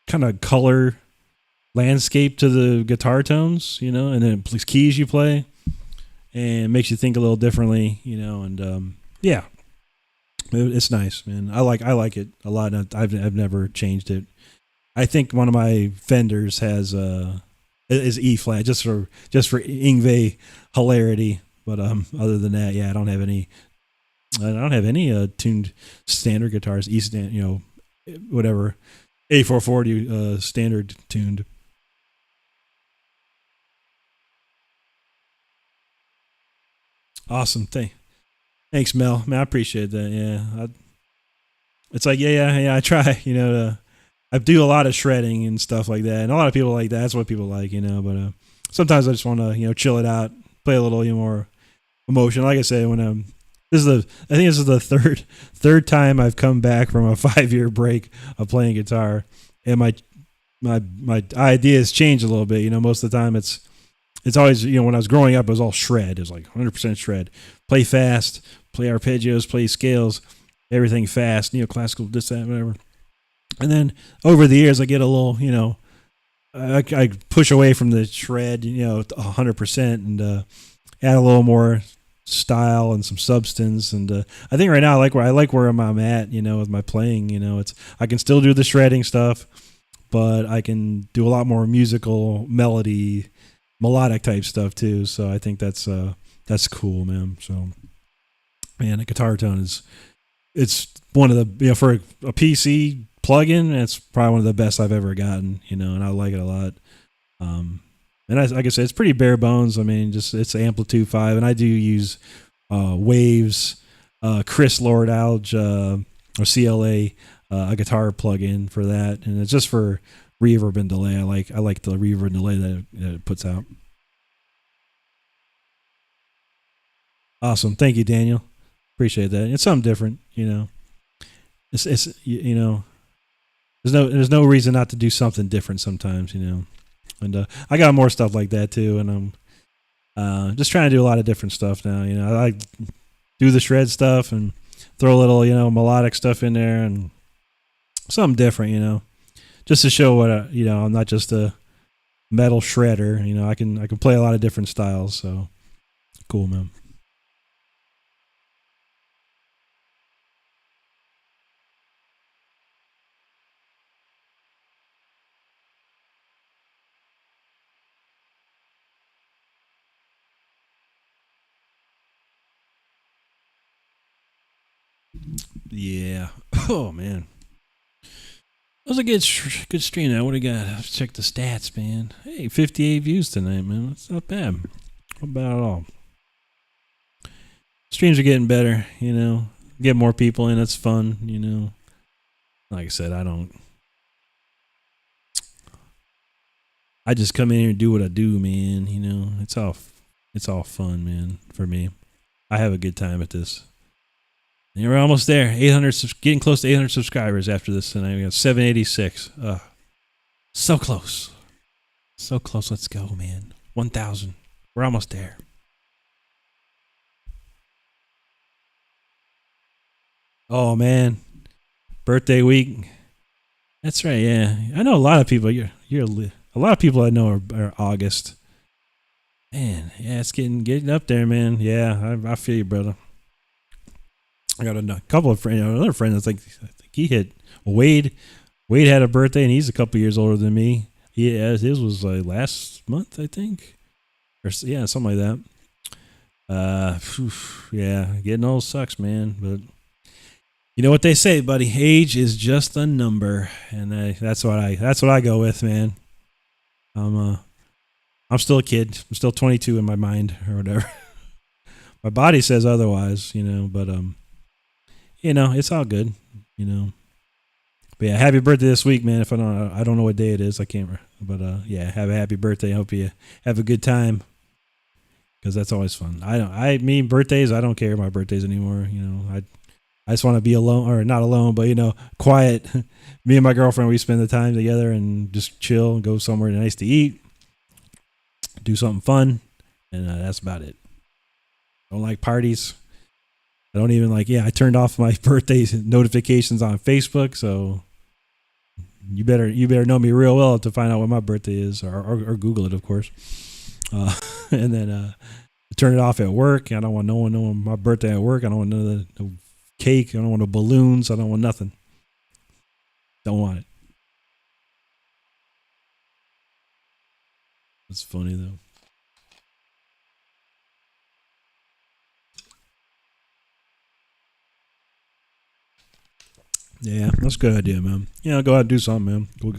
kind of color landscape to the guitar tones, and then keys you play, and it makes you think a little differently, and yeah, it's nice, man. I like it a lot. I've never changed it. I think one of my Fenders has is E flat just for Yngwie hilarity, but other than that, yeah, I don't have any tuned standard guitars, E stand, whatever A440 standard tuned. Awesome. Thanks, Mel. Man, I appreciate that. Yeah. It's like, yeah. I try, I do a lot of shredding and stuff like that. And a lot of people like that. That's what people like, but sometimes I just want to, chill it out, play a little more emotion. Like I say, when I think this is the third time I've come back from a 5-year break of playing guitar. And my ideas change a little bit. Most of the time it's always, when I was growing up, it was all shred. It was like 100% shred. Play fast, play arpeggios, play scales, everything fast, classical, this, that, whatever. And then over the years, I get a little, I push away from the shred, 100% and add a little more style and some substance. And I think right now I like where I'm at, with my playing. I can still do the shredding stuff, but I can do a lot more musical melodic type stuff too. So I think that's cool, man. So, man, a guitar tone it's one of the, for a PC plug-in, it's probably one of the best I've ever gotten, and I like it a lot. And like I said, it's pretty bare bones. I mean, it's Amplitude 5, and I do use Waves, Chris Lord Alge, or CLA, a guitar plug-in for that, and it's just for reverb and delay. I like the reverb and delay that it puts out. Awesome, thank you, Daniel. Appreciate that. It's something different, It's there's no reason not to do something different sometimes, And I got more stuff like that too, and I'm just trying to do a lot of different stuff now. I do the shred stuff and throw a little, melodic stuff in there and something different, just to show what I'm not just a metal shredder. I can play a lot of different styles. So cool, man. Yeah. Oh man. That was a good stream. What do we got? Let's check the stats, man. Hey, 58 views tonight, man. That's not bad. Not bad at all. Streams are getting better, Get more people in. It's fun, Like I said, I just come in here and do what I do, man. It's all fun, man, for me. I have a good time at this. And we're almost there. 800, getting close to 800 subscribers after this tonight. We got 786. So close. So close. Let's go, man. 1,000. We're almost there. Oh, man. Birthday week. That's right, yeah. I know a lot of people. A lot of people I know are August. Man, yeah, it's getting up there, man. Yeah, I feel you, brother. I got a couple of friends. Another friend that's like, I think he hit Wade. Wade had a birthday, and he's a couple years older than me. Yeah, his was like last month, I think, or yeah, something like that. Yeah, getting old sucks, man. But you know what they say, buddy? Age is just a number, and that's what I go with, man. I'm still a kid. I'm still 22 in my mind, or whatever. My body says otherwise, but it's all good, But yeah, happy birthday this week, man. If I don't know what day it is. I can't. But yeah, have a happy birthday. I hope you have a good time, because that's always fun. Birthdays. I don't care about birthdays anymore. I just want to be alone, or not alone, but quiet. Me and my girlfriend, we spend the time together and just chill and go somewhere nice to eat, do something fun, and that's about it. Don't like parties. I don't even I turned off my birthday notifications on Facebook, so you better know me real well to find out what my birthday is, or Google it, of course. And then turn it off at work. I don't want no one knowing my birthday at work. I don't want no cake. I don't want no balloons. I don't want nothing. Don't want it. It's funny though. Yeah, that's a good idea, man. Go out and do something, man. Go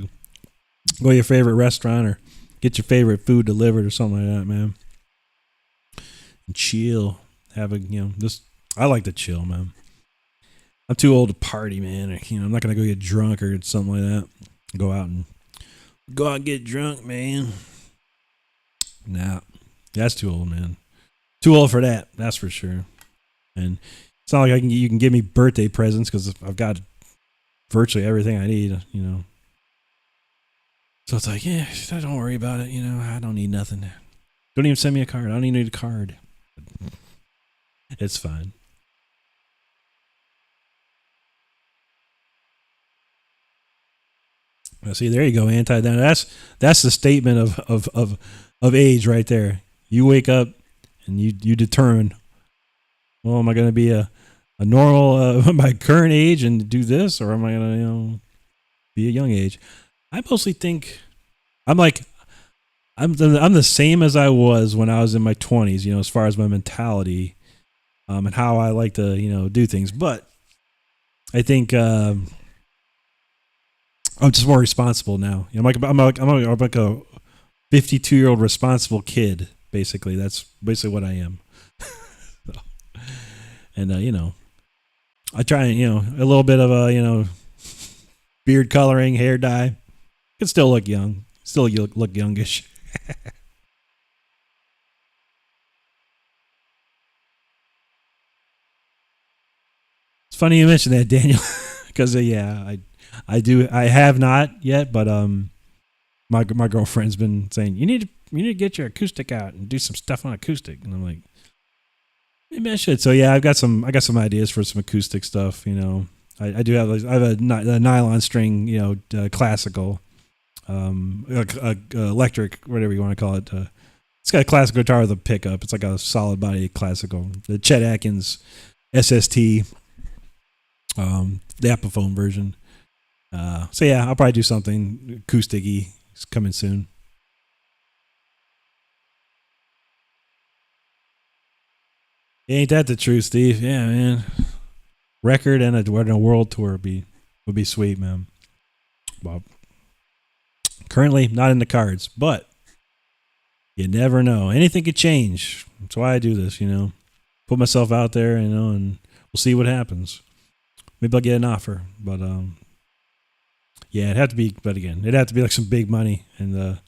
to your favorite restaurant, or get your favorite food delivered, or something like that, man. And chill. Have a I like to chill, man. I'm too old to party, man. I'm not gonna go get drunk or something like that. Go out and get drunk, man. Nah, that's too old, man. Too old for that. That's for sure. And it's not like you can give me birthday presents, because I've got virtually everything I need, So it's like, yeah, don't worry about it. I don't need nothing. Don't even send me a card. I don't even need a card. It's fine. See, there you go, anti. That's the statement of age right there. You wake up and you determine, well, am I going to be a normal my current age and do this, or am I going to be a young age? I mostly think I'm the same as I was when I was in my 20s, as far as my mentality, and how I like to do things. But I think I'm just more responsible now. I'm like a 52-year-old responsible kid. Basically, that's basically what I am. So, and I try and a little bit of a beard coloring, hair dye. Can still look young. Still look youngish. It's funny you mentioned that, Daniel, because I have not yet, but my girlfriend's been saying you need to get your acoustic out and do some stuff on acoustic, and I'm like, maybe I should. So yeah, I got some ideas for some acoustic stuff. I do have a nylon string, classical, electric, whatever you want to call it. It's got a classical guitar with a pickup. It's like a solid body classical. The Chet Atkins SST, the Epiphone version. So yeah, I'll probably do something acoustic-y. It's coming soon. Ain't that the truth, Steve? Yeah, man. Record and a world tour would be sweet, man. Well, currently not in the cards, but you never know. Anything could change. That's why I do this, Put myself out there, and we'll see what happens. Maybe I'll get an offer, but yeah, it'd have to be like some big money, and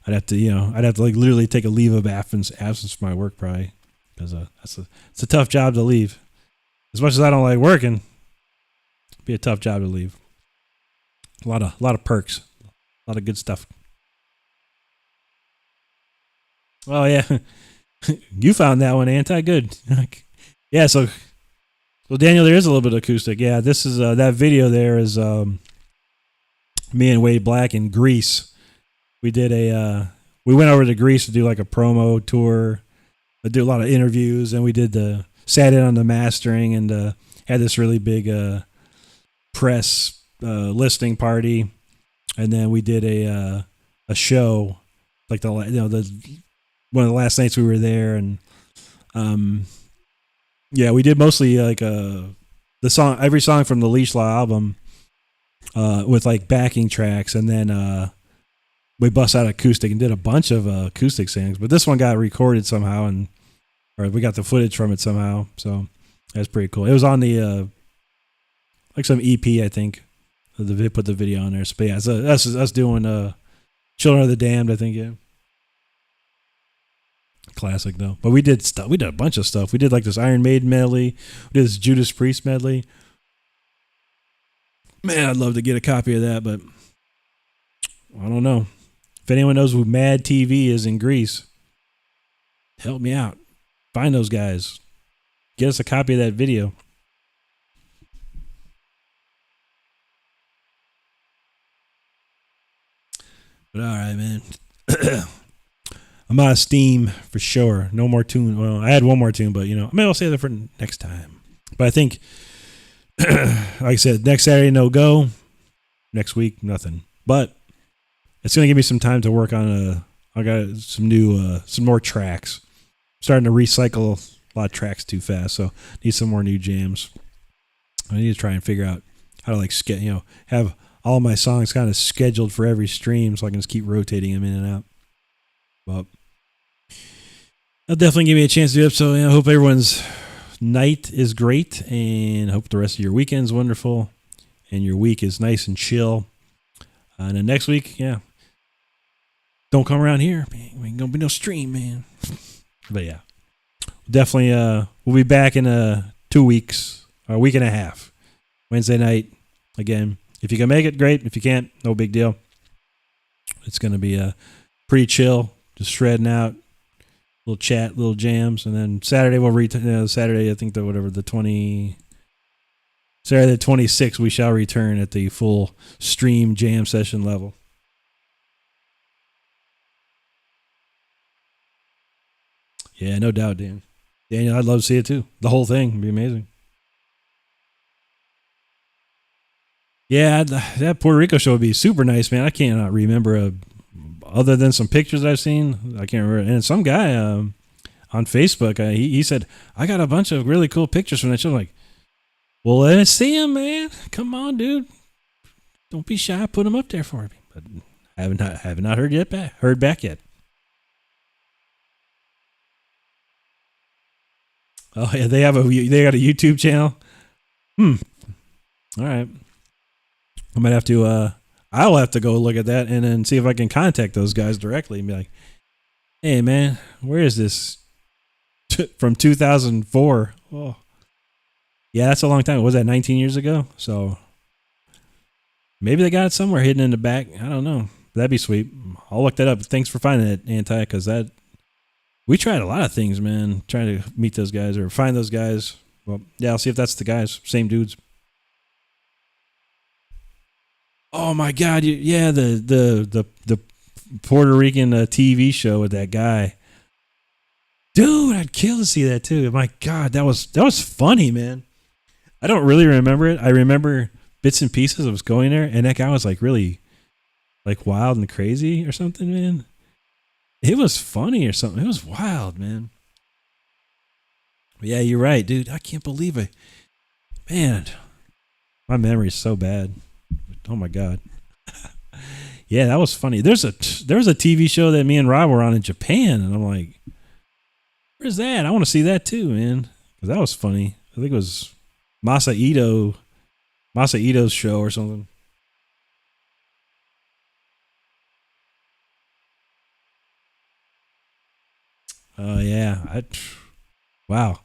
I'd have to like literally take a leave of absence from my work, probably, because it's a tough job to leave. As much as I don't like working, it'd be a tough job to leave. A lot of perks, a lot of good stuff. Oh yeah, you found that one, anti good. Yeah, so Daniel, there is a little bit of acoustic. Yeah, this is that video there is me and Wade Black in Greece. We did we went over to Greece to do like a promo tour. I did a lot of interviews, and we sat in on the mastering, and had this really big press listening party, and then we did a show like the one of the last nights we were there, and yeah, we did mostly like every song from the Leash Law album with like backing tracks, and then we bust out acoustic and did a bunch of acoustic songs. But this one got recorded somehow, or we got the footage from it somehow. So that's pretty cool. It was on the like some EP, I think. They put the video on there. So, but yeah, so that's us doing Children of the Damned, I think. Yeah, classic though. But we did stuff. We did a bunch of stuff. We did like this Iron Maiden medley. We did this Judas Priest medley. Man, I'd love to get a copy of that, but I don't know. If anyone knows who Mad TV is in Greece, help me out. Find those guys. Get us a copy of that video. But all right, man. I'm out of steam for sure. No more tune. Well, I had one more tune, but maybe I'll save that for next time. But I think, like I said, next Saturday, no go. Next week, nothing. But it's going to give me some time to work on I got some more tracks. I'm starting to recycle a lot of tracks too fast, so need some more new jams. I need to try and figure out how to have all my songs kind of scheduled for every stream, so I can just keep rotating them in and out. But that'll definitely give me a chance to do it. So I hope everyone's night is great, and I hope the rest of your weekend's wonderful, and your week is nice and chill. And then next week, yeah, don't come around here. Man, ain't gonna be no stream, man. But yeah, definitely. We'll be back in 2 weeks, a week and a half. Wednesday night again. If you can make it, great. If you can't, no big deal. It's gonna be pretty chill, just shredding out, little chat, little jams, and then Saturday we'll Saturday, I think Saturday the 26th, we shall return at the full stream jam session level. Yeah, no doubt, Dan. Daniel, I'd love to see it too. The whole thing would be amazing. Yeah, that Puerto Rico show would be super nice, man. I cannot remember other than some pictures I've seen. I can't remember. And some guy on Facebook, he said, I got a bunch of really cool pictures from that show. I'm like, well, let's see him, man. Come on, dude. Don't be shy. Put him up there for me. But I have not heard back yet. Oh yeah, they got a YouTube channel. All right. I might have to. I'll have to go look at that and then see if I can contact those guys directly and be like, "Hey, man, where is this from 2004?" Oh. Yeah, that's a long time. Was that 19 years ago? So maybe they got it somewhere hidden in the back. I don't know. That'd be sweet. I'll look that up. Thanks for finding it, Anti, because we tried a lot of things, man, trying to meet those guys or find those guys. Well, yeah, I'll see if that's the guys. Same dudes. Oh my God! Yeah, the Puerto Rican TV show with that guy. Dude, I'd kill to see that too. My God, that was funny, man. I don't really remember it. I remember bits and pieces of us going there, and that guy was like really, like wild and crazy or something, man. It was funny or something. It was wild, man. But yeah, you're right, dude. I can't believe it, man. My memory is so bad. Oh my God. Yeah, that was funny. There was a TV show that me and Rob were on in Japan, and I'm like, where's that? I want to see that too, man. Because that was funny. I think it was Masahito's show or something. Oh yeah. Wow.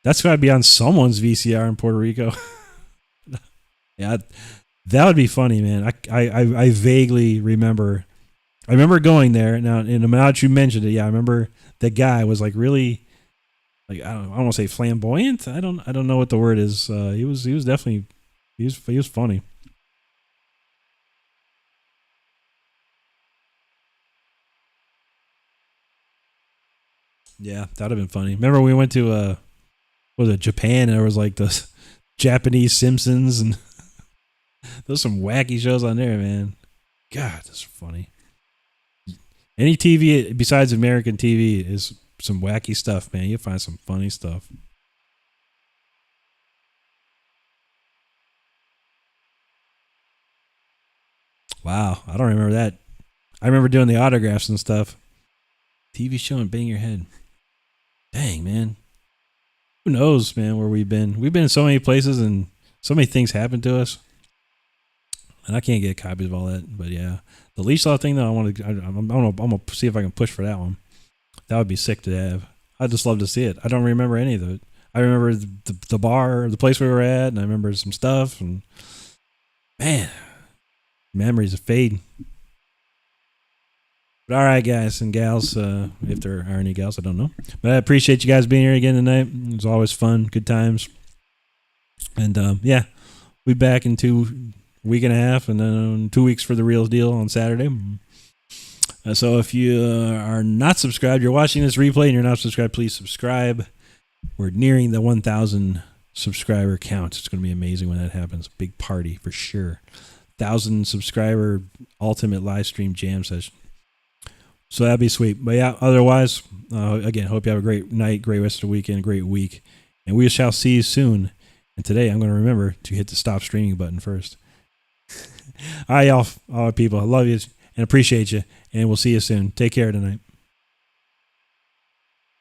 That's gotta be on someone's VCR in Puerto Rico. Yeah, that would be funny, man. I vaguely remember. I remember going there. Now that you mentioned it, yeah, I remember the guy was like really, like I don't want to say flamboyant. I don't know what the word is. He was definitely he was funny. Yeah, that'd have been funny. Remember we went to was it Japan, and there was like the Japanese Simpsons and Those some wacky shows on there, man. God, that's funny. Any TV besides American TV is some wacky stuff, man. You'll find some funny stuff. Wow, I don't remember that. I remember doing the autographs and stuff. TV show and bang your head. Dang, man. Who knows, man, where we've been? We've been in so many places and so many things happen to us. And I can't get copies of all that. But yeah, the leash law thing, though, I'm gonna see if I can push for that one. That would be sick to have. I'd just love to see it. I don't remember any of it. I remember the bar, the place we were at, and I remember some stuff. And man, memories are fading. But all right, guys and gals, if there are any gals, I don't know. But I appreciate you guys being here again tonight. It was always fun, good times. And yeah, we'll be back in a week and a half, and then 2 weeks for the real deal on Saturday. So if you are not subscribed, you're watching this replay and you're not subscribed, please subscribe. We're nearing the 1,000 subscriber count. It's going to be amazing when that happens. Big party for sure. 1,000 subscriber ultimate live stream jam session. So that'd be sweet. But yeah, otherwise, again, hope you have a great night, great rest of the weekend, great week. And we shall see you soon. And today I'm going to remember to hit the stop streaming button first. All right, y'all, all right, people. I love you and appreciate you. And we'll see you soon. Take care tonight.